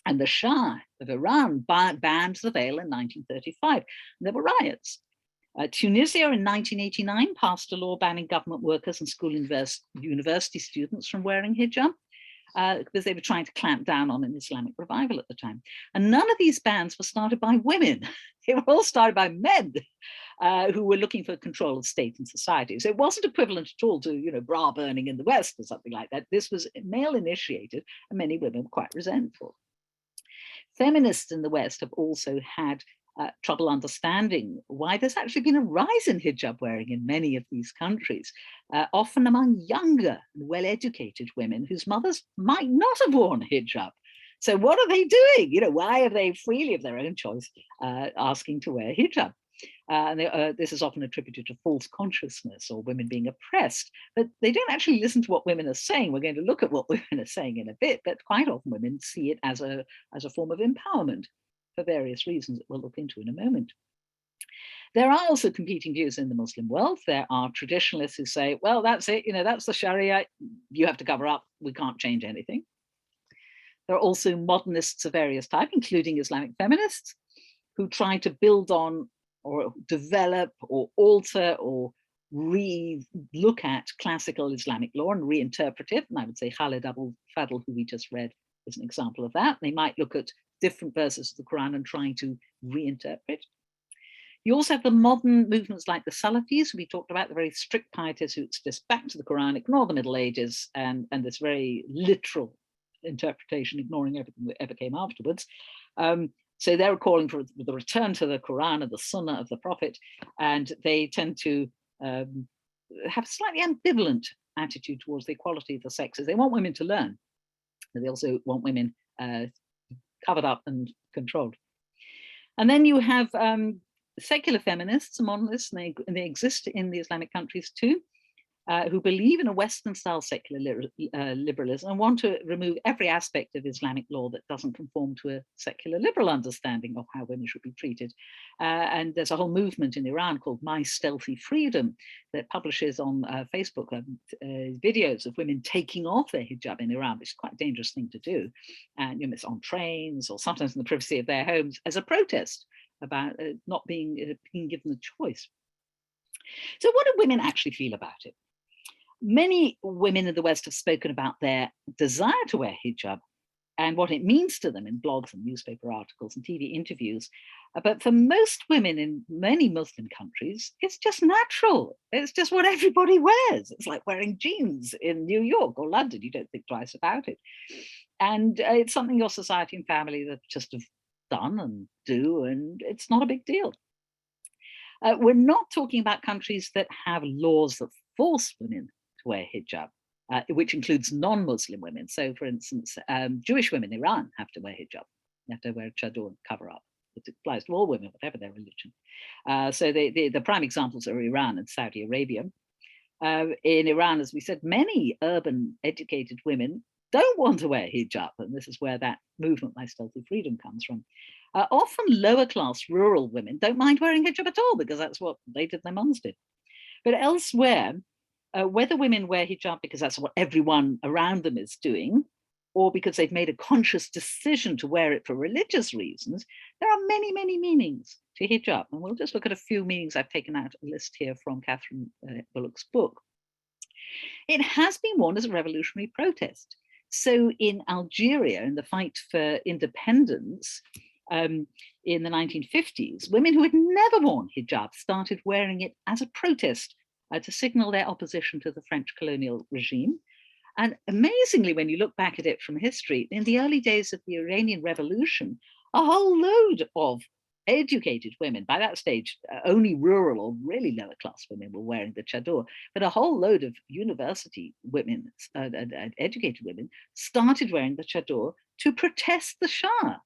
And the Shah of Iran banned the veil in 1935. And there were riots. Tunisia in 1989 passed a law banning government workers and school university students from wearing hijab because they were trying to clamp down on an Islamic revival at the time. And none of these bans were started by women. They were all started by men who were looking for control of state and society. So it wasn't equivalent at all to, bra burning in the West or something like that. This was male initiated, and many women were quite resentful. Feminists in the West have also had trouble understanding why there's actually been a rise in hijab wearing in many of these countries, often among younger and well-educated women whose mothers might not have worn hijab. So what are they doing? Why are they freely of their own choice asking to wear hijab? This is often attributed to false consciousness or women being oppressed, but they don't actually listen to what women are saying. We're going to look at what women are saying in a bit, but quite often women see it as a form of empowerment for various reasons that we'll look into in a moment. There are also competing views in the Muslim world. There are traditionalists who say, well, that's it, that's the Sharia, you have to cover up, we can't change anything. There are also modernists of various types, including Islamic feminists, who try to build on or develop or alter or re-look at classical Islamic law and reinterpret it. And I would say Khalid Abul Fadl, who we just read, is an example of that. They might look at different verses of the Quran and trying to reinterpret. You also have the modern movements like the Salafis, we talked about, the very strict pietists who just back to the Quran, ignore the Middle Ages, and this very literal interpretation, ignoring everything that ever came afterwards. So they're calling for the return to the Quran and the Sunnah of the Prophet, and they tend to have a slightly ambivalent attitude towards the equality of the sexes. They want women to learn, but they also want women covered up and controlled. And then you have secular feminists and modernists, and they exist in the Islamic countries too, who believe in a Western-style secular liberalism and want to remove every aspect of Islamic law that doesn't conform to a secular liberal understanding of how women should be treated. And there's a whole movement in Iran called My Stealthy Freedom that publishes on Facebook videos of women taking off their hijab in Iran, which is quite a dangerous thing to do. And it's on trains or sometimes in the privacy of their homes as a protest about not being given the choice. So what do women actually feel about it? Many women in the West have spoken about their desire to wear hijab and what it means to them in blogs and newspaper articles and TV interviews. But for most women in many Muslim countries, it's just natural. It's just what everybody wears. It's like wearing jeans in New York or London. You don't think twice about it. And it's something your society and family that just have done and do, and it's not a big deal. We're not talking about countries that have laws that force women to wear hijab, which includes non-Muslim women. So, for instance, Jewish women in Iran have to wear hijab. They have to wear a chador and cover up. It applies to all women, whatever their religion. So the prime examples are Iran and Saudi Arabia. In Iran, as we said, many urban educated women don't want to wear hijab, and this is where that movement, My Stealthy Freedom, comes from. Often lower class rural women don't mind wearing hijab at all because that's what they did, their mums did. But elsewhere, whether women wear hijab because that's what everyone around them is doing, or because they've made a conscious decision to wear it for religious reasons, there are many, many meanings to hijab. And we'll just look at a few meanings. I've taken out a list here from Catherine Bullock's book. It has been worn as a revolutionary protest. So in Algeria, in the fight for independence in the 1950s, women who had never worn hijab started wearing it as a protest to signal their opposition to the French colonial regime. And amazingly, when you look back at it from history, in the early days of the Iranian Revolution, a whole load of educated women, by that stage, only rural or really lower class women were wearing the chador, but a whole load of university women, educated women, started wearing the chador to protest the Shah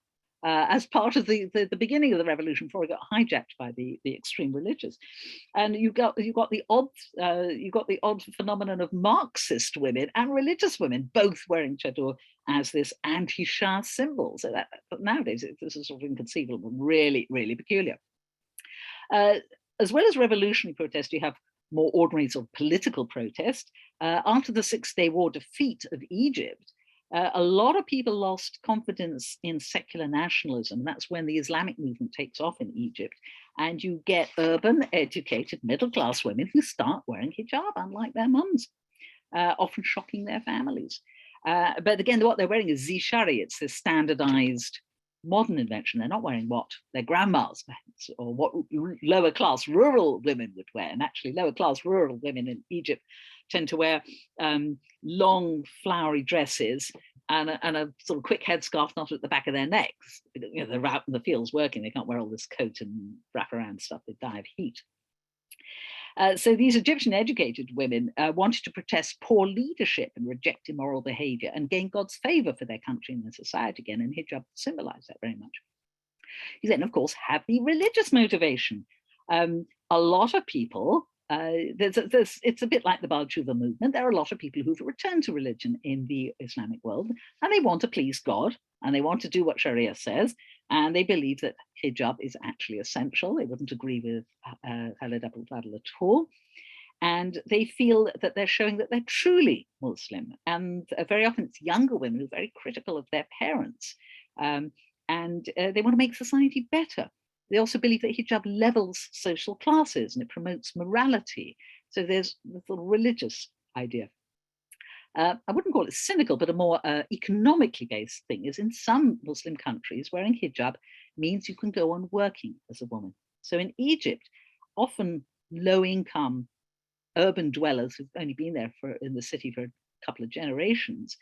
as part of the beginning of the revolution before it got hijacked by the extreme religious. And you got the odd phenomenon of Marxist women and religious women both wearing chador as this anti-Shah symbol. So that, but nowadays this is sort of inconceivable, really, really peculiar. As well as revolutionary protest, you have more ordinary sort of political protest. After the Six-Day War defeat of Egypt, a lot of people lost confidence in secular nationalism. That's when the Islamic movement takes off in Egypt. And you get urban, educated, middle-class women who start wearing hijab, unlike their mums, often shocking their families. But again, what they're wearing is zishari. It's this standardized modern invention. They're not wearing what their grandmas or what lower class rural women would wear. And actually lower class rural women in Egypt tend to wear long flowery dresses and a sort of quick headscarf knotted at the back of their necks. You know, they're out in the fields working. They can't wear all this coat and wrap around stuff. They die of heat. So these Egyptian educated women wanted to protest poor leadership and reject immoral behavior and gain God's favor for their country and their society again. And hijab symbolized that very much. You then, of course, have the religious motivation. A lot of people, it's a bit like the Baal Tshuva movement. There are a lot of people who've returned to religion in the Islamic world, and they want to please God, and they want to do what Sharia says, and they believe that hijab is actually essential. They wouldn't agree with Khalid Abdul Fadl at all. And they feel that they're showing that they're truly Muslim. And very often it's younger women who are very critical of their parents. And they want to make society better. They also believe that hijab levels social classes and it promotes morality. So there's the sort of religious idea. I wouldn't call it cynical, but a more economically based thing is in some Muslim countries, wearing hijab means you can go on working as a woman. So in Egypt, often low income urban dwellers who've only been there in the city for a couple of generations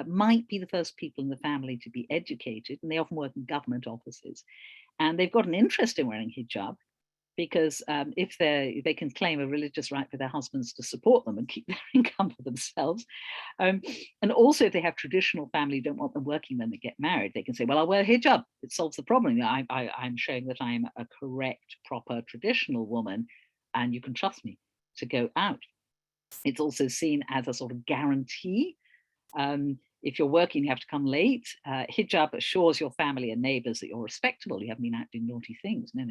might be the first people in the family to be educated, and they often work in government offices. And they've got an interest in wearing hijab because if they can claim a religious right for their husbands to support them and keep their income for themselves. And also, if they have traditional family who don't want them working when they get married, they can say, well, I'll wear hijab. It solves the problem. I'm showing that I'm a correct, proper, traditional woman, and you can trust me to go out. It's also seen as a sort of guarantee. If you're working, you have to come late. Hijab assures your family and neighbors that you're respectable. You haven't been out doing naughty things. No,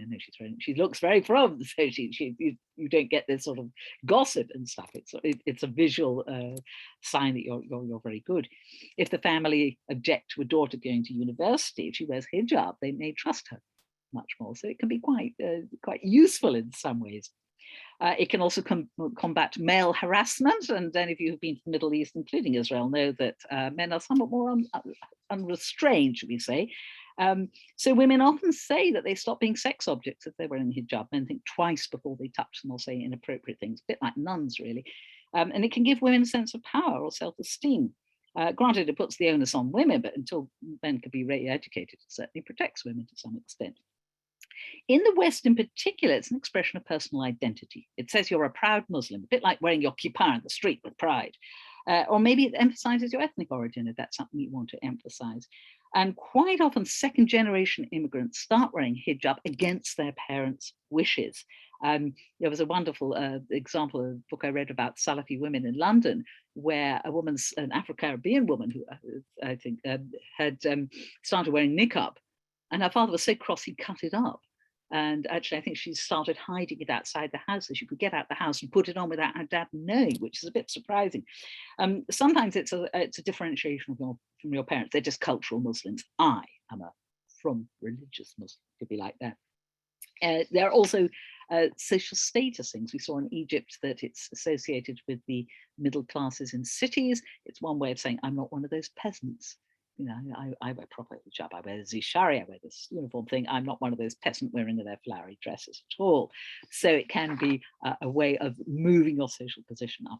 she looks very from, so you don't get this sort of gossip and stuff. It's a visual sign that you're very good. If the family object to a daughter going to university, if she wears hijab, they may trust her much more. So it can be quite useful in some ways. It can also combat male harassment. And then if you've been to the Middle East, including Israel, know that men are somewhat more unrestrained, should we say. So women often say that they stop being sex objects if they're wearing hijab. Men think twice before they touch them or say inappropriate things, a bit like nuns, really. And it can give women a sense of power or self-esteem. Granted, it puts the onus on women, but until men can be re-educated, it certainly protects women to some extent. In the West in particular, it's an expression of personal identity. It says you're a proud Muslim, a bit like wearing your kippah in the street with pride. Or maybe it emphasizes your ethnic origin, if that's something you want to emphasize. And quite often, second generation immigrants start wearing hijab against their parents' wishes. There was a wonderful example of a book I read about Salafi women in London, where an Afro-Caribbean woman who I think had started wearing niqab, and her father was so cross he cut it up. And actually, I think she started hiding it outside the house so she could get out the house and put it on without her dad knowing, which is a bit surprising. Sometimes it's a differentiation from your parents. They're just cultural Muslims. I am from religious Muslim, to be like that. There are also social status things. We saw in Egypt that it's associated with the middle classes in cities. It's one way of saying, I'm not one of those peasants. You know, I wear proper hijab, I wear zishari, I wear this uniform thing. I'm not one of those peasant wearing their flowery dresses at all. So it can be a way of moving your social position up.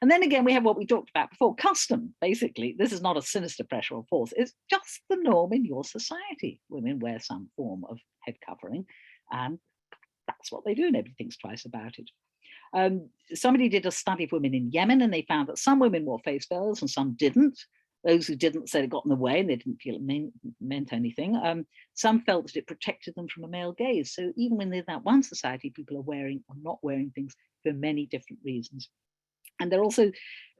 And then again, we have what we talked about before, custom. Basically, this is not a sinister pressure or force. It's just the norm in your society. Women wear some form of head covering, and that's what they do. Nobody thinks twice about it. Somebody did a study of women in Yemen, and they found that some women wore face veils and some didn't. Those who didn't said it got in the way and they didn't feel it meant anything. Some felt that it protected them from a male gaze. So even within that one society, people are wearing or not wearing things for many different reasons. And there are also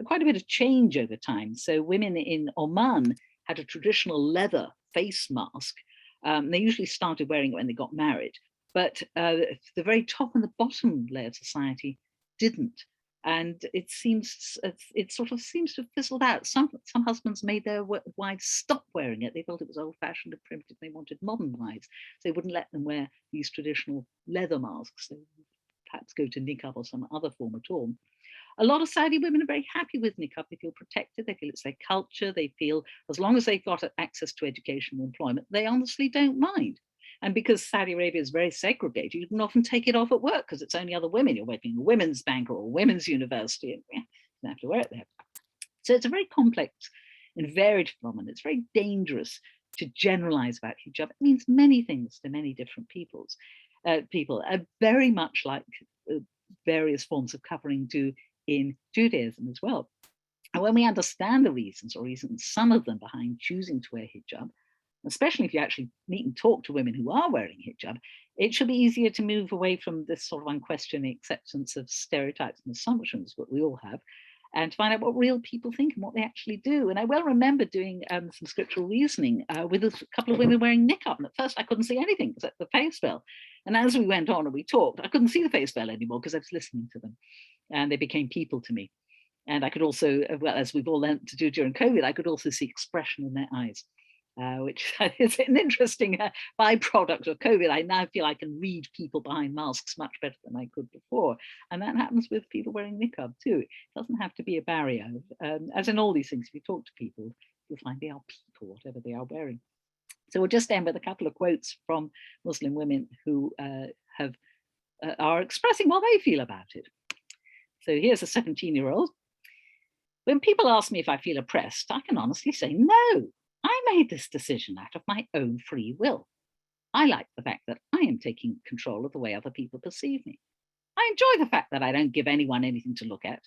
quite a bit of change over time. So women in Oman had a traditional leather face mask. They usually started wearing it when they got married, but the very top and the bottom layer of society didn't. And it sort of seems to have fizzled out. Some husbands made their wives stop wearing it. They felt it was old-fashioned and primitive. They wanted modern wives. So they wouldn't let them wear these traditional leather masks. They would perhaps go to niqab or some other form at all. A lot of Saudi women are very happy with niqab. They feel protected. They feel it's their culture. They feel as long as they've got access to education and employment, they honestly don't mind. And because Saudi Arabia is very segregated, you can often take it off at work because it's only other women. You're working in a women's bank or a women's university, and you don't have to wear it there. So it's a very complex and varied phenomenon. It's very dangerous to generalize about hijab. It means many things to many different people, very much like various forms of covering do in Judaism as well. And when we understand the reasons, or even some of them behind choosing to wear hijab, especially if you actually meet and talk to women who are wearing hijab, it should be easier to move away from this sort of unquestioning acceptance of stereotypes and assumptions that we all have, and to find out what real people think and what they actually do. And I well remember doing some scriptural reasoning with a couple of women wearing niqab. And at first I couldn't see anything except the face veil. And as we went on and we talked, I couldn't see the face veil anymore because I was listening to them. And they became people to me. And I could also, well, as we've all learned to do during COVID, I could also see expression in their eyes. which is an interesting byproduct of COVID. I now feel I can read people behind masks much better than I could before. And that happens with people wearing niqab too. It doesn't have to be a barrier. As in all these things, if you talk to people, you'll find they are people, whatever they are wearing. So we'll just end with a couple of quotes from Muslim women who are expressing what they feel about it. So here's a 17-year-old. When people ask me if I feel oppressed, I can honestly say no. I made this decision out of my own free will. I like the fact that I am taking control of the way other people perceive me. I enjoy the fact that I don't give anyone anything to look at,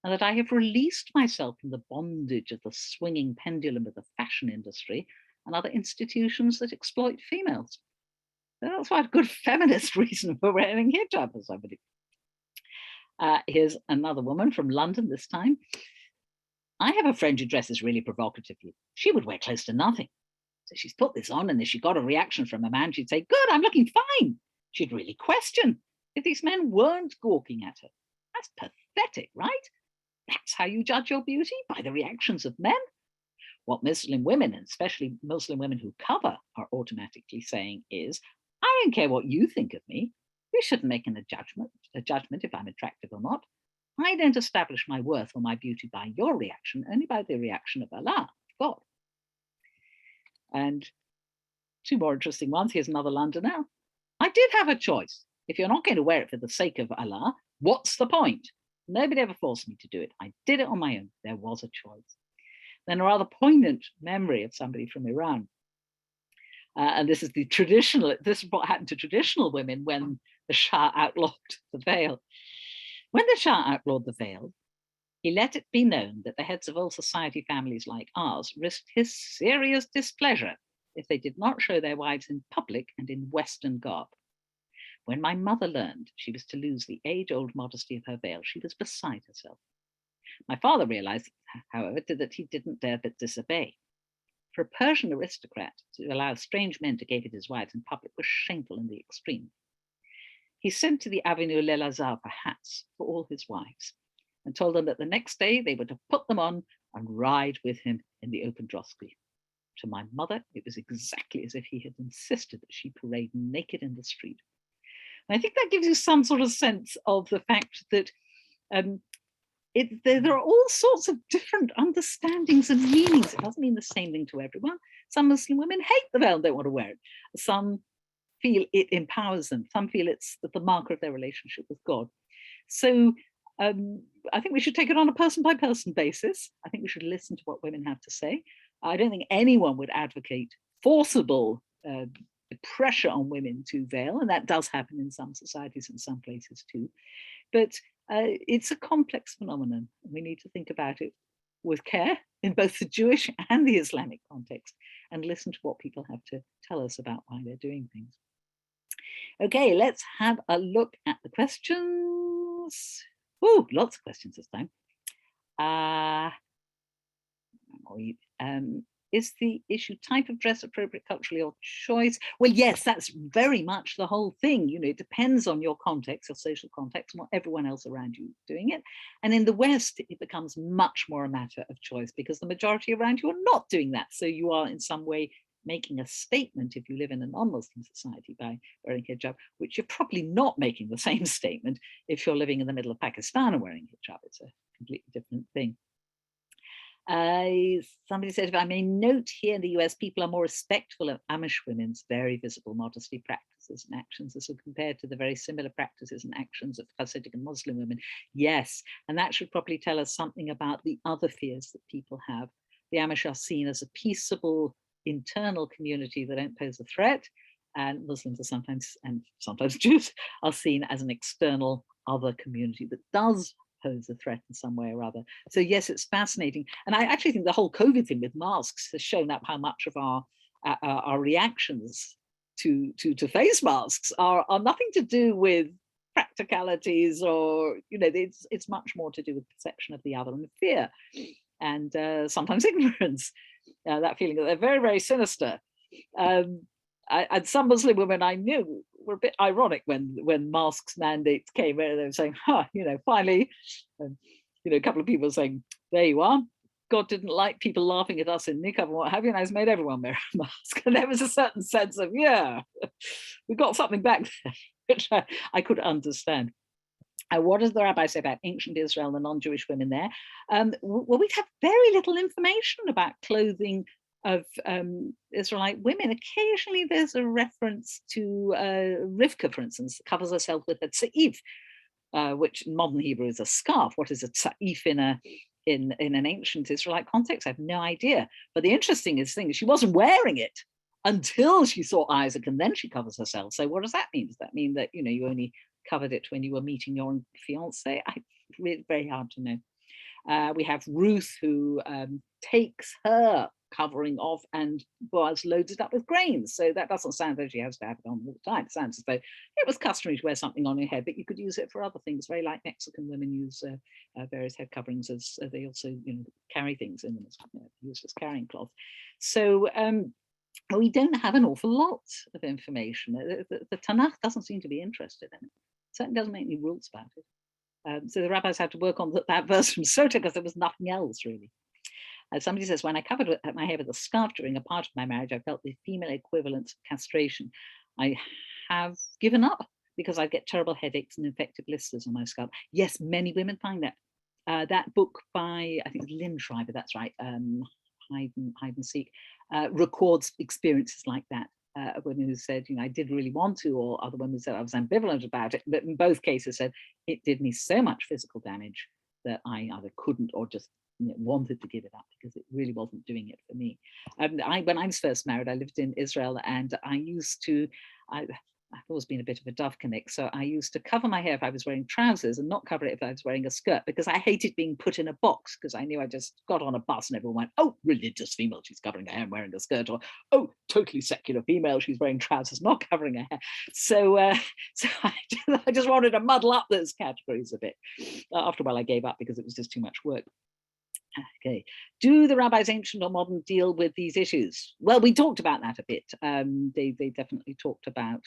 and that I have released myself from the bondage of the swinging pendulum of the fashion industry and other institutions that exploit females. So that's quite a good feminist reason for wearing hijab for somebody. Here's another woman from London this time. I have a friend who dresses really provocatively. She would wear close to nothing. So she's put this on, and if she got a reaction from a man, she'd say, good, I'm looking fine. She'd really question if these men weren't gawking at her. That's pathetic, right? That's how you judge your beauty, by the reactions of men? What Muslim women, and especially Muslim women who cover, are automatically saying is, I don't care what you think of me. You shouldn't make a judgment if I'm attractive or not. I don't establish my worth or my beauty by your reaction, only by the reaction of Allah, God. And two more interesting ones. Here's another Londoner. I did have a choice. If you're not going to wear it for the sake of Allah, what's the point? Nobody ever forced me to do it. I did it on my own. There was a choice. Then a rather poignant memory of somebody from Iran. And this is what happened to traditional women when the Shah outlawed the veil. When the Shah outlawed the veil, he let it be known that the heads of all society families like ours risked his serious displeasure if they did not show their wives in public and in Western garb. When my mother learned she was to lose the age-old modesty of her veil, she was beside herself. My father realized, however, that he didn't dare but disobey. For a Persian aristocrat to allow strange men to gape at his wives in public was shameful in the extreme. He sent to the Avenue l'Elazar for hats for all his wives and told them that the next day they were to put them on and ride with him in the open drosky. To my mother, it was exactly as if he had insisted that she parade naked in the street. And I think that gives you some sort of sense of the fact that there are all sorts of different understandings and meanings. It doesn't mean the same thing to everyone. Some Muslim women hate the veil and don't want to wear it. Some feel it empowers them. Some feel it's the marker of their relationship with God. So I think we should take it on a person-by-person basis. I think we should listen to what women have to say. I don't think anyone would advocate forcible pressure on women to veil, and that does happen in some societies and some places too. But it's a complex phenomenon. We need to think about it with care in both the Jewish and the Islamic context and listen to what people have to tell us about why they're doing things. Okay, let's have a look at the questions. Ooh, lots of questions this time. Is the issue type of dress appropriate culturally or choice? Well, yes, that's very much the whole thing. You know, it depends on your context, your social context, and what everyone else around you is doing it. And in the West, it becomes much more a matter of choice because the majority around you are not doing that. So you are in some way making a statement if you live in a non-Muslim society by wearing hijab, which you're probably not making the same statement if you're living in the middle of Pakistan and wearing hijab. It's a completely different thing. Somebody said, if I may note, here in the US, people are more respectful of Amish women's very visible modesty practices and actions as compared to the very similar practices and actions of Hasidic and Muslim women. Yes, and that should probably tell us something about the other fears that people have. The Amish are seen as a peaceable internal community that don't pose a threat, and Muslims are sometimes Jews are seen as an external other community that does pose a threat in some way or other. So yes, it's fascinating. And I actually think the whole COVID thing with masks has shown up how much of our reactions to face masks are nothing to do with practicalities or, you know, it's much more to do with perception of the other and fear and sometimes ignorance, that feeling that they're very, very sinister. And some Muslim women I knew were a bit ironic when masks mandates came in. They were saying, you know, finally, you know, a couple of people saying, there you are, God didn't like people laughing at us in niqab and what have you, and has made everyone wear a mask. And there was a certain sense of, yeah, we got something back there, which I could understand. What does the rabbi say about ancient Israel and the non-Jewish women there? Well, we have very little information about clothing of Israelite women. Occasionally there's a reference to Rivka, for instance, covers herself with a tza'if, which in modern Hebrew is a scarf. What is a tza'if in an ancient Israelite context? I have no idea. But the interesting thing is she wasn't wearing it until she saw Isaac, and then she covers herself. So what does that mean? Does that mean that, you know, you only covered it when you were meeting your fiance? It's very hard to know. We have Ruth, who takes her covering off and was loaded up with grains. So that doesn't sound as though she has to have it on all the time. It sounds as though it was customary to wear something on your head, but you could use it for other things, very like Mexican women use various head coverings as they also, you know, carry things in them, used as carrying cloth. So we don't have an awful lot of information. The Tanakh doesn't seem to be interested in it. It certainly doesn't make any rules about it. So the rabbis had to work on that verse from Sota because there was nothing else really. Somebody says, when I covered my hair with a scarf during a part of my marriage, I felt the female equivalent of castration. I have given up because I get terrible headaches and infected blisters on my scalp. Yes, many women find that. That book by, I think it's Lynn Schreiber, that's right, Hide and Seek, records experiences like that. Women who said, you know, I did really want to, or other women who said I was ambivalent about it, but in both cases said it did me so much physical damage that I either couldn't or just, you know, wanted to give it up because it really wasn't doing it for me. When I was first married, I lived in Israel, and I used to, I've always been a bit of a dovecomic, so I used to cover my hair if I was wearing trousers and not cover it if I was wearing a skirt, because I hated being put in a box, because I knew I just got on a bus and everyone went, oh, religious female, she's covering her hair and wearing a skirt, or oh, totally secular female, she's wearing trousers, not covering her hair. So, I just wanted to muddle up those categories a bit. After a while, I gave up because it was just too much work. Okay, do the rabbis, ancient or modern, deal with these issues? Well, we talked about that a bit. They definitely talked about,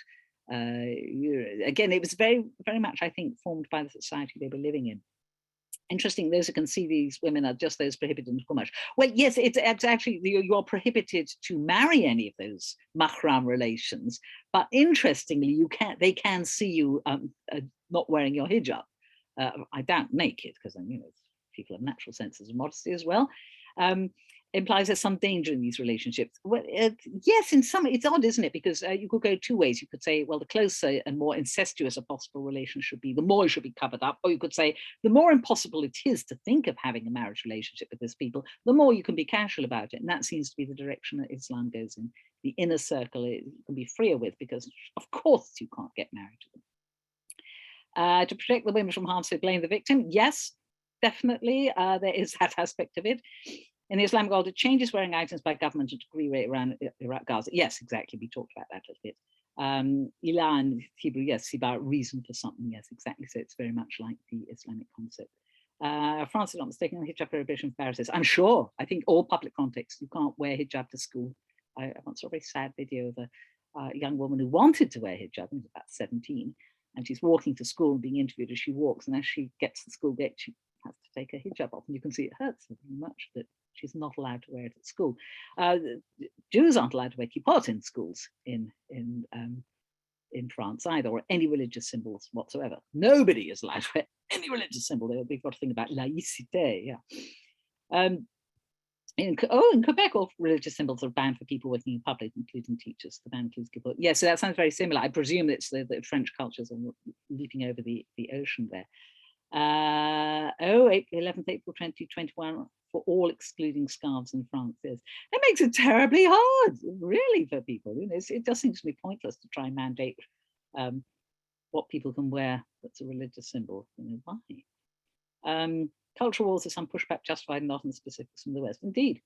again, it was very, very much, I think, formed by the society they were living in. Interesting, those who can see these women are just those prohibited in Chumash. Well, yes, it's actually, you're prohibited to marry any of those mahram relations, but interestingly, they can see you not wearing your hijab. I doubt naked, because, you know, people have natural senses of modesty as well, implies there's some danger in these relationships. Well, yes, in some, it's odd, isn't it? Because you could go two ways. You could say, well, the closer and more incestuous a possible relation should be, the more it should be covered up. Or you could say, the more impossible it is to think of having a marriage relationship with these people, the more you can be casual about it. And that seems to be the direction that Islam goes in. The inner circle you can be freer with, because of course you can't get married to them. To protect the women from harm, so blame the victim. Yes, definitely, there is that aspect of it. In the Islamic world, it changes wearing items by government to degree rate around Iraq, Gaza. Yes, exactly. We talked about that a bit. Ilah in Hebrew, yes, siba, reason for something. Yes, exactly. So it's very much like the Islamic concept. France is not mistaken, hijab prohibition Pharisees. I'm sure. I think all public contexts, you can't wear hijab to school. I once saw a very sad video of a young woman who wanted to wear hijab. I think it was about 17. And she's walking to school and being interviewed as she walks. And as she gets to the school gate, she has to take her hijab off. And you can see it hurts her very much that she's not allowed to wear it at school. Jews aren't allowed to wear kippot in schools in France either, or any religious symbols whatsoever. Nobody is allowed to wear any religious symbol. They've got to think about laïcité, yeah. In Quebec, all religious symbols are banned for people working in public, including teachers. The ban includes kippot. Yeah, so that sounds very similar. I presume it's the French cultures are leaping over the ocean there. 11th April 2021 for all excluding scarves in France. Yes, that makes it terribly hard, really, for people. You know, it just seems to me pointless to try and mandate what people can wear that's a religious symbol. You know, why? Cultural wars are some pushback justified, not in the specifics from the West. Indeed.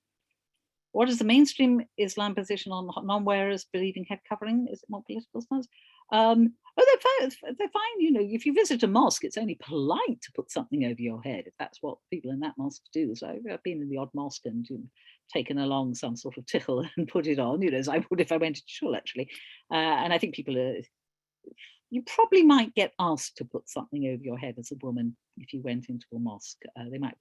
What is the mainstream Islam position on non-wearers believing head covering? Is it more political stance? They're fine. You know, if you visit a mosque, it's only polite to put something over your head if that's what people in that mosque do. So I've been in the odd mosque and taken along some sort of tichel and put it on, you know, as I would if I went to shul, actually. And I think people are, you probably might get asked to put something over your head as a woman if you went into a mosque. They might,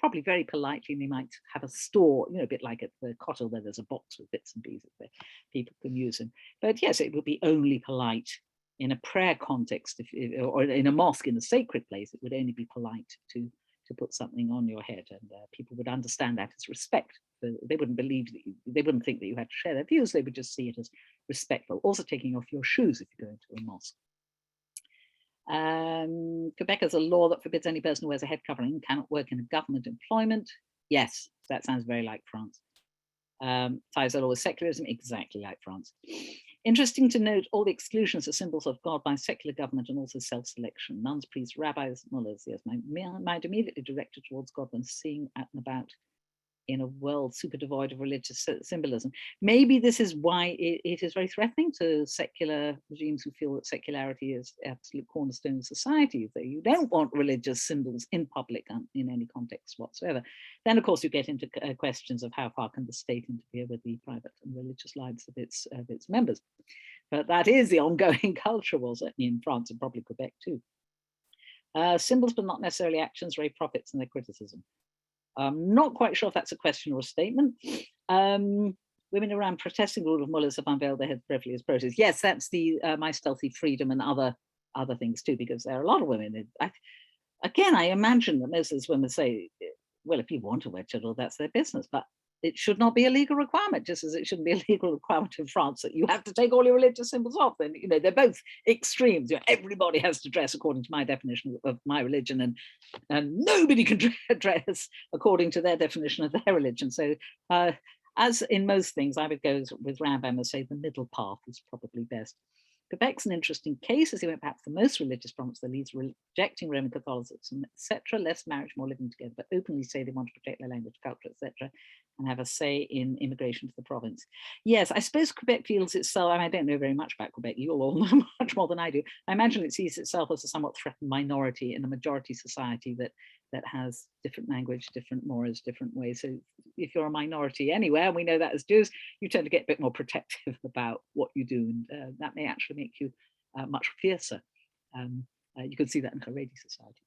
probably very politely, they might have a store, a bit like at the kotel where there's a box with bits and pieces that people can use them. But yes, it would be only polite in a prayer context, or in a mosque, in a sacred place. It would only be polite to put something on your head, and people would understand that as respect. They wouldn't believe that they wouldn't think that you had to share their views. They would just see it as respectful. Also, taking off your shoes if you go into a mosque. Quebec has a law that forbids any person who wears a head covering cannot work in a government employment. Yes, that sounds very like France. Ties that law with secularism, exactly like France. Interesting to note all the exclusions of symbols of God by secular government and also self-selection. Nuns, priests, rabbis, mullahs. Yes, my mind immediately directed towards God when seeing at and about in a world super devoid of religious symbolism. Maybe this is why it is very threatening to secular regimes who feel that secularity is absolute cornerstone of society. That you don't want religious symbols in public in any context whatsoever. Then, of course, you get into questions of how far can the state interfere with the private and religious lives of its members. But that is the ongoing culture, certainly in France and probably Quebec too. Symbols, but not necessarily actions, raise prophets and their criticism. I'm not quite sure if that's a question or a statement. Women around protesting the rule of mullahs have unveiled their heads briefly as protest. Yes, that's the My Stealthy Freedom and other things too, because there are a lot of women. I imagine that most of those women say, well, if you want to wear chador, that's their business, but it should not be a legal requirement, just as it shouldn't be a legal requirement in France that you have to take all your religious symbols off. Then they're both extremes. Everybody has to dress according to my definition of my religion, and nobody can dress according to their definition of their religion. So, as in most things, I would go with Rambam and say the middle path is probably best. Quebec's an interesting case, as he went perhaps the most religious province that leads rejecting Roman Catholicism, etc., less marriage, more living together, but openly say they want to protect their language, culture, etc., and have a say in immigration to the province. Yes, I suppose Quebec feels itself, and I don't know very much about Quebec, you'll all know much more than I do. I imagine it sees itself as a somewhat threatened minority in a majority society that has different language, different mores, different ways. So if you're a minority anywhere, and we know that as Jews, you tend to get a bit more protective about what you do, and that may actually make you much fiercer. You can see that in Haredi society.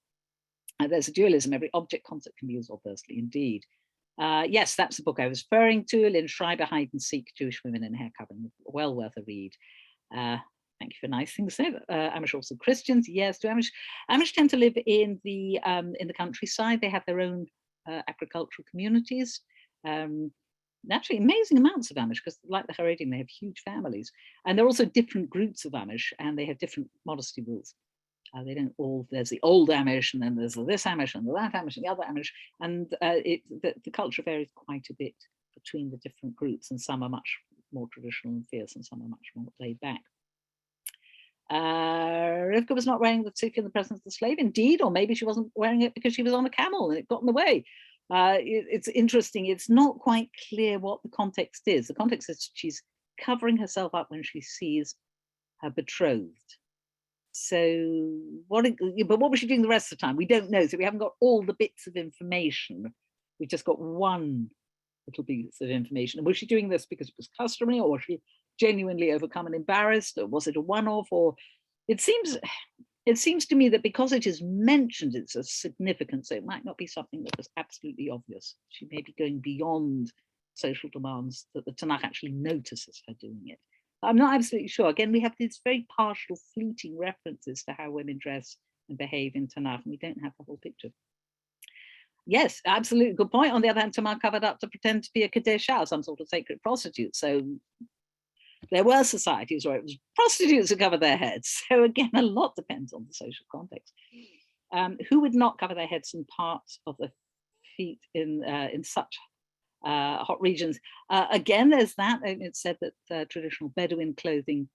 There's a dualism. Every object concept can be used adversely, indeed. Yes, that's the book I was referring to. Lynn Schreiber, Hide and Seek, Jewish Women in Hair Covering. Well worth a read. Thank you for nice things to say. Amish also Christians. Yes, do Amish tend to live in the countryside. They have their own agricultural communities. Naturally, amazing amounts of Amish, because like the Haredim, they have huge families. And there are also different groups of Amish, and they have different modesty rules. They don't all, there's the old Amish, and then there's this Amish, and that Amish, and the other Amish. And the culture varies quite a bit between the different groups, and some are much more traditional and fierce, and some are much more laid back. Rivka was not wearing the tzitzit in the presence of the slave, indeed, or maybe she wasn't wearing it because she was on a camel and it got in the way. It's interesting. It's not quite clear what the context is. The context is she's covering herself up when she sees her betrothed. So what was she doing the rest of the time? We don't know. So we haven't got all the bits of information. We've just got one little piece of information. And was she doing this because it was customary, or was she genuinely overcome and embarrassed, or was it a one-off? Or it seems to me that because it is mentioned, it's a significant, so it might not be something that was absolutely obvious. She may be going beyond social demands that the Tanakh actually notices her doing it. I'm not absolutely sure. Again, we have these very partial, fleeting references to how women dress and behave in Tanakh, and we don't have the whole picture. Yes, absolutely, good point. On the other hand, Tamar covered up to pretend to be a Kadeshah, some sort of sacred prostitute. So there were societies where it was prostitutes who covered their heads. So again, a lot depends on the social context. Who would not cover their heads and parts of the feet in such hot regions? Again, there's that. It's said that traditional Bedouin clothing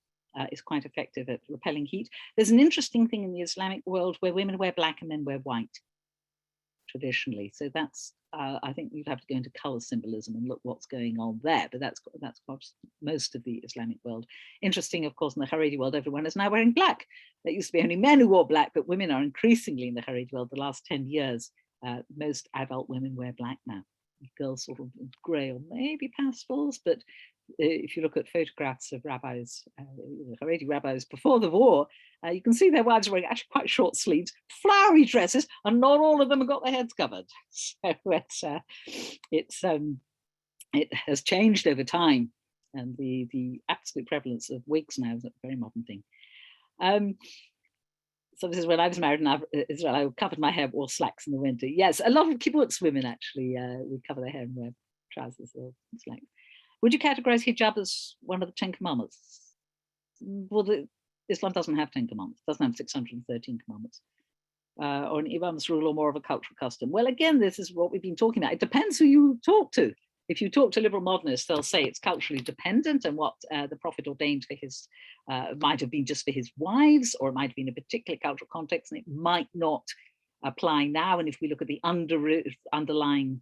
is quite effective at repelling heat. There's an interesting thing in the Islamic world where women wear black and men wear white, traditionally. So that's, I think you'd have to go into color symbolism and look what's going on there, but that's most of the Islamic world. Interesting, of course, in the Haredi world, everyone is now wearing black. There used to be only men who wore black, but women are increasingly in the Haredi world. The last 10 years, most adult women wear black now. Girls sort of gray or maybe pastels, but if you look at photographs of rabbis, Haredi rabbis before the war, you can see their wives wearing actually quite short sleeves, flowery dresses, and not all of them have got their heads covered. So it has changed over time, and the absolute prevalence of wigs now is a very modern thing. So this is when I was married in Israel. I covered my hair, wore slacks in the winter. Yes, a lot of kibbutz women actually would cover their hair and wear trousers or slacks. Would you categorize hijab as one of the 10 commandments? Well, Islam doesn't have 10 commandments, doesn't have 613 commandments. Or an imam's rule or more of a cultural custom. Well, again, this is what we've been talking about. It depends who you talk to. If you talk to liberal modernists, they'll say it's culturally dependent, and what the Prophet ordained for his might have been just for his wives, or it might have been a particular cultural context, and it might not apply now. And if we look at the underlying,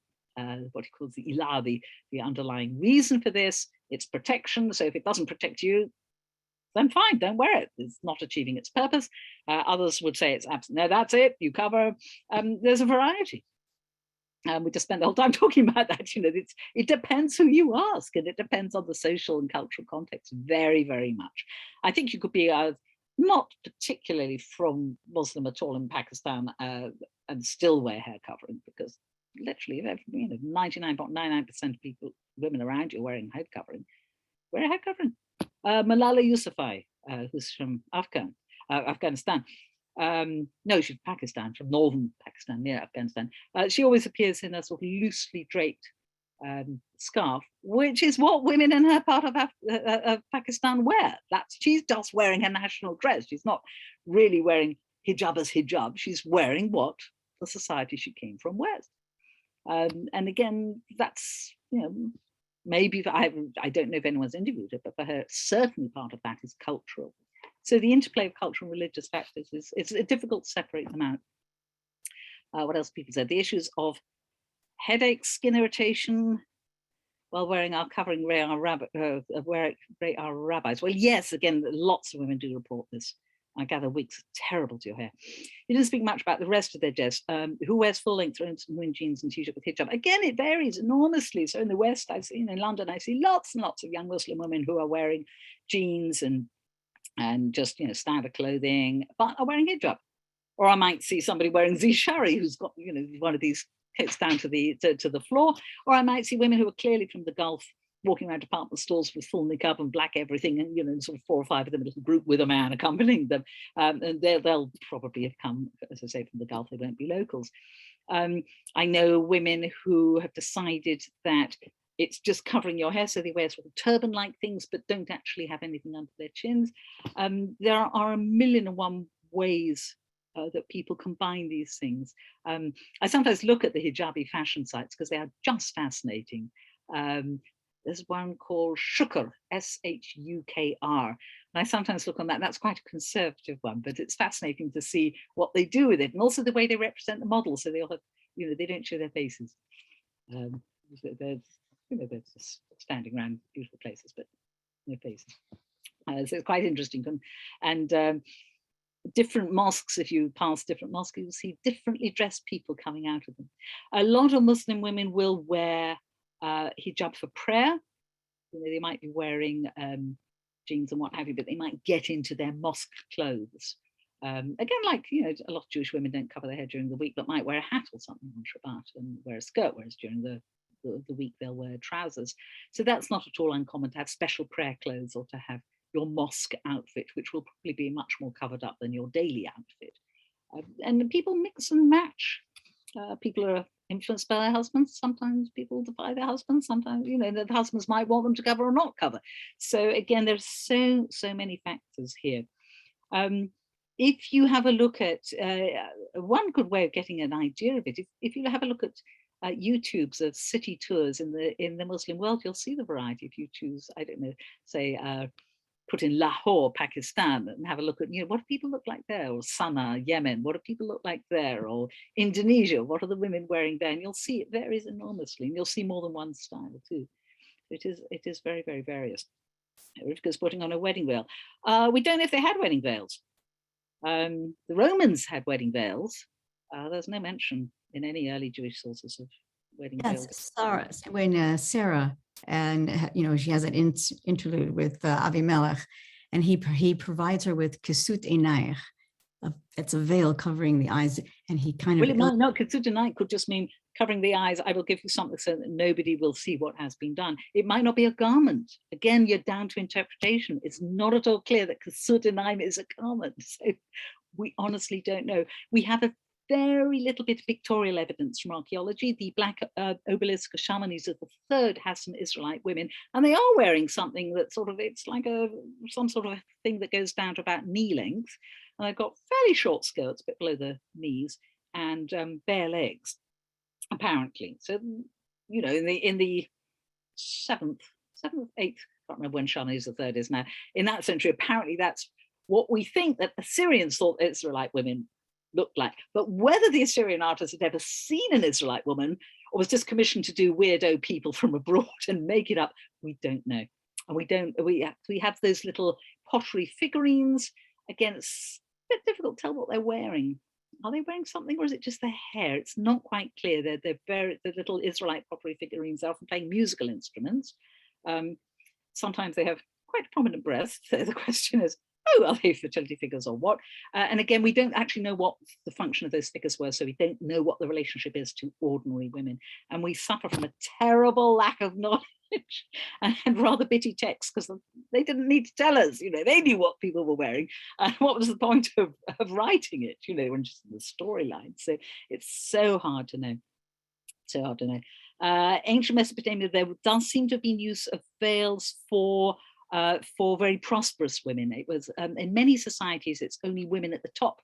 what he calls the ilah, the underlying reason for this, it's protection. So if it doesn't protect you, then fine, don't wear it. It's not achieving its purpose. Others would say it's absent. No, that's it, you cover. There's a variety. We just spent the whole time talking about that. It depends who you ask, and it depends on the social and cultural context very, very much. I think you could be not particularly from Muslim at all in Pakistan and still wear hair covering, because literally 99.99% of people, women around you wearing head covering, wear a head covering. Malala Yousafzai, who's from Afghanistan. No, she's Pakistan, from northern Pakistan, near Afghanistan. She always appears in a sort of loosely draped scarf, which is what women in her part of Pakistan wear. She's just wearing her national dress. She's not really wearing hijab as hijab. She's wearing what the society she came from wears. And again, that's, maybe I don't know if anyone's interviewed her, but for her, certainly part of that is cultural. So the interplay of cultural and religious factors it's difficult to separate them out. What else people said? The issues of headaches, skin irritation while wearing our covering our rabbis. Well, yes, again, lots of women do report this. I gather wigs are terrible to your hair. You didn't speak much about the rest of their dress. Who wears full-length jeans and t-shirt with hijab? Again, it varies enormously. So in the West, I've seen, in London, I see lots and lots of young Muslim women who are wearing jeans and just standard clothing, but are wearing hijab. Or I might see somebody wearing zishari who's got one of these coats down to the floor. Or I might see women who are clearly from the Gulf walking around department stores with full niqab and black everything, and sort of 4 or 5 of them, a little group with a man accompanying them, and they'll probably have come, as I say, from the Gulf. They won't be locals. I know women who have decided that it's just covering your hair, so they wear sort of turban-like things, but don't actually have anything under their chins. There are 1,000,001 ways that people combine these things. I sometimes look at the hijabi fashion sites because they are just fascinating. There's one called Shukr, S-H-U-K-R. And I sometimes look on that. That's quite a conservative one, but it's fascinating to see what they do with it, and also the way they represent the models. So they all have, they don't show their faces. They're just standing around beautiful places, but no faces. So it's quite interesting. And different mosques, if you pass different mosques, you'll see differently dressed people coming out of them. A lot of Muslim women will wear hijab for prayer. They might be wearing jeans and what have you, but they might get into their mosque clothes. Again, like a lot of Jewish women don't cover their hair during the week, but might wear a hat or something on Shabbat and wear a skirt, whereas during the week they'll wear trousers. So that's not at all uncommon to have special prayer clothes or to have your mosque outfit, which will probably be much more covered up than your daily outfit. And people mix and match. People are influenced by their husbands. Sometimes people defy their husbands. Sometimes, the husbands might want them to cover or not cover. So again, there's so many factors here. If you have a look at, one good way of getting an idea of it, if you have a look at YouTubes of city tours in the Muslim world, you'll see the variety. If you choose, I don't know, say, put in Lahore, Pakistan, and have a look at, what do people look like there? Or Sana'a, Yemen, what do people look like there? Or Indonesia, what are the women wearing there? And you'll see it varies enormously, and you'll see more than one style too. It is very, very various. Rivka's putting on a wedding veil. We don't know if they had wedding veils. The Romans had wedding veils. There's no mention in any early Jewish sources of wedding veils. When Sarah And, she has an interlude with Avimelech, and he provides her with kesut einayich. It's a veil covering the eyes, and he kind of... Well, it might not. Kesut einayich could just mean covering the eyes. I will give you something so that nobody will see what has been done. It might not be a garment. Again, you're down to interpretation. It's not at all clear that kesut einayich is a garment. So we honestly don't know. We have a very little bit of pictorial evidence from archaeology. The black obelisk of Shalmaneser III has some Israelite women, and they are wearing something that sort of, it's like some sort of a thing that goes down to about knee length. And they've got fairly short skirts, a bit below the knees, and bare legs, apparently. So, in the seventh, eighth, I can't remember when Shalmaneser III is now, in that century, apparently that's what we think that Assyrians thought Israelite women looked like. But whether the Assyrian artist had ever seen an Israelite woman or was just commissioned to do weirdo people from abroad and make it up, we don't know. And we have those little pottery figurines. Again, it's a bit difficult to tell what they're wearing. Are they wearing something, or is it just their hair? It's not quite clear. The little Israelite pottery figurines are often playing musical instruments. Sometimes they have quite prominent breasts. So the question is, are they fertility figures or what? And again, we don't actually know what the function of those figures were, so we don't know what the relationship is to ordinary women. And we suffer from a terrible lack of knowledge and rather bitty text, because they didn't need to tell us. They knew what people were wearing, and what was the point of writing it? When just the storyline. So it's so hard to know. Ancient Mesopotamia, there does seem to have been use of veils for very prosperous women. It was in many societies, it's only women at the top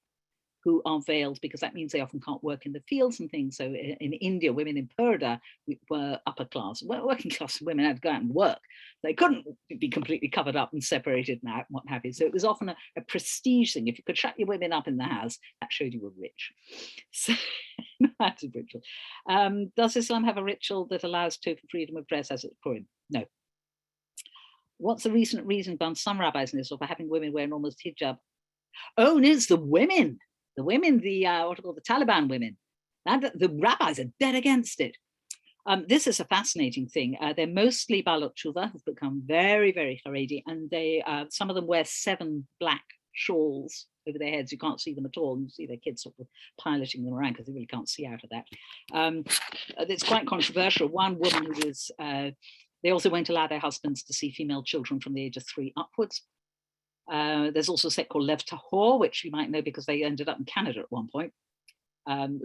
who are veiled, because that means they often can't work in the fields and things. So in India, women in Purda were upper class. Working class women had to go out and work. They couldn't be completely covered up and separated and what have you. So it was often a prestige thing. If you could shut your women up in the house, that showed you were rich. So that's a ritual. Does Islam have a ritual that allows total freedom of dress as it's Purim? No. What's the recent reason behind some rabbis in Israel for having women wear enormous hijab? Oh, no, it's the women. The women, the Taliban women. The rabbis are dead against it. This is a fascinating thing. They're mostly Balot Tshuva, who've become very, very Haredi, and some of them wear 7 black shawls over their heads. You can't see them at all. You see their kids sort of piloting them around because they really can't see out of that. It's quite controversial. One woman who was... they also won't allow their husbands to see female children from the age of 3 upwards. There's also a sect called Lev Tahor, which you might know because they ended up in Canada at one point,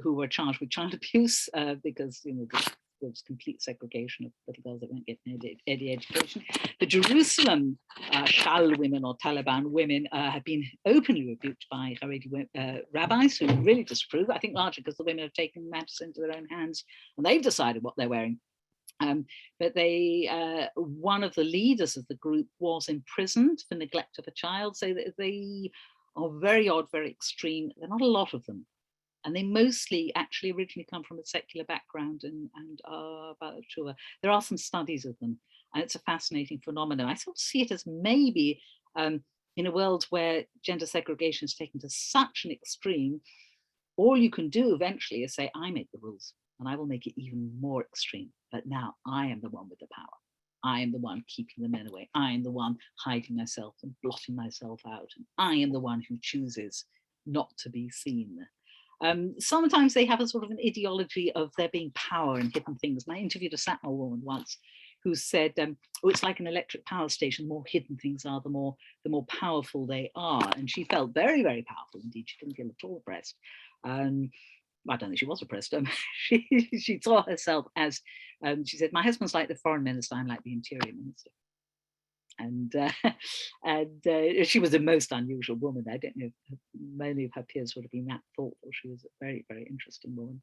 who were charged with child abuse because there was complete segregation of little girls that weren't getting any education. The Jerusalem Shal women, or Taliban women, have been openly rebuked by Haredi rabbis who really disapprove. I think largely because the women have taken matters into their own hands and they've decided what they're wearing. But one of the leaders of the group was imprisoned for neglect of a child. So they are very odd, very extreme. There are not a lot of them. And they mostly actually originally come from a secular background and are about sure. There are some studies of them, and it's a fascinating phenomenon. I sort of see it as maybe in a world where gender segregation is taken to such an extreme, all you can do eventually is say, I make the rules and I will make it even more extreme. But now I am the one with the power. I am the one keeping the men away. I am the one hiding myself and blotting myself out. And I am the one who chooses not to be seen. Sometimes they have a sort of an ideology of there being power and hidden things. And I interviewed a Satmar woman once who said, it's like an electric power station. The more hidden things are, the more powerful they are. And she felt very, very powerful indeed. She didn't feel at all oppressed. I don't think she was oppressed. She saw herself as, she said, my husband's like the foreign minister, I'm like the interior minister. And she was a most unusual woman. I don't know if many of her peers would have been that thoughtful. She was a very, very interesting woman.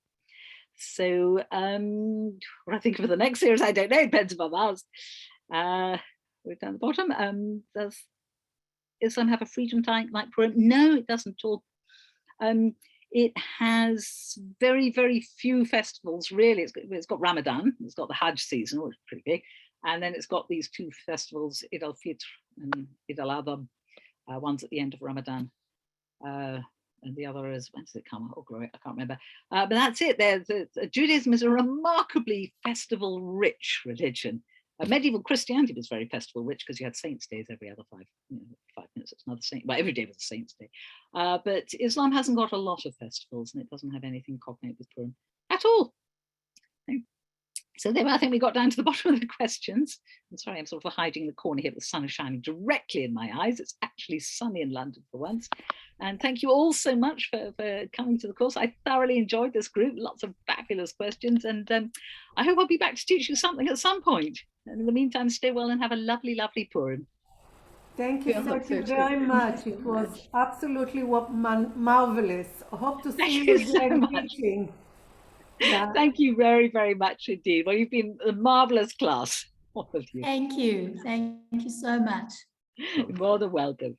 So what I think for the next series, I don't know, it depends on my mouse. We're down the bottom. Does Islam have a freedom time like Purim? No, it doesn't at all. It has very, very few festivals, really. It's got Ramadan, it's got the Hajj season, which is pretty big. And then it's got these 2 festivals, Eid al-Fitr and Eid al-Adha. One's at the end of Ramadan. And the other is, when does it come? Oh, glory, I can't remember. But that's it. Judaism is a remarkably festival-rich religion. Medieval Christianity was very festival rich because you had saints' days every other 5 minutes. It's another saint. Well, every day was a saint's day. But Islam hasn't got a lot of festivals, and it doesn't have anything cognate with Purim at all. So there, I think we got down to the bottom of the questions. I'm sorry, I'm sort of hiding in the corner here, but the sun is shining directly in my eyes. It's actually sunny in London for once. And thank you all so much for coming to the course. I thoroughly enjoyed this group, lots of fabulous questions. And I hope I'll be back to teach you something at some point. And in the meantime, stay well and have a lovely, lovely Purim. Thank you very much. It was absolutely marvelous. I hope to see you again teaching. Yeah. Thank you very, very much indeed. Well, you've been a marvelous class, all of you. Thank you. Thank you so much. More than welcome.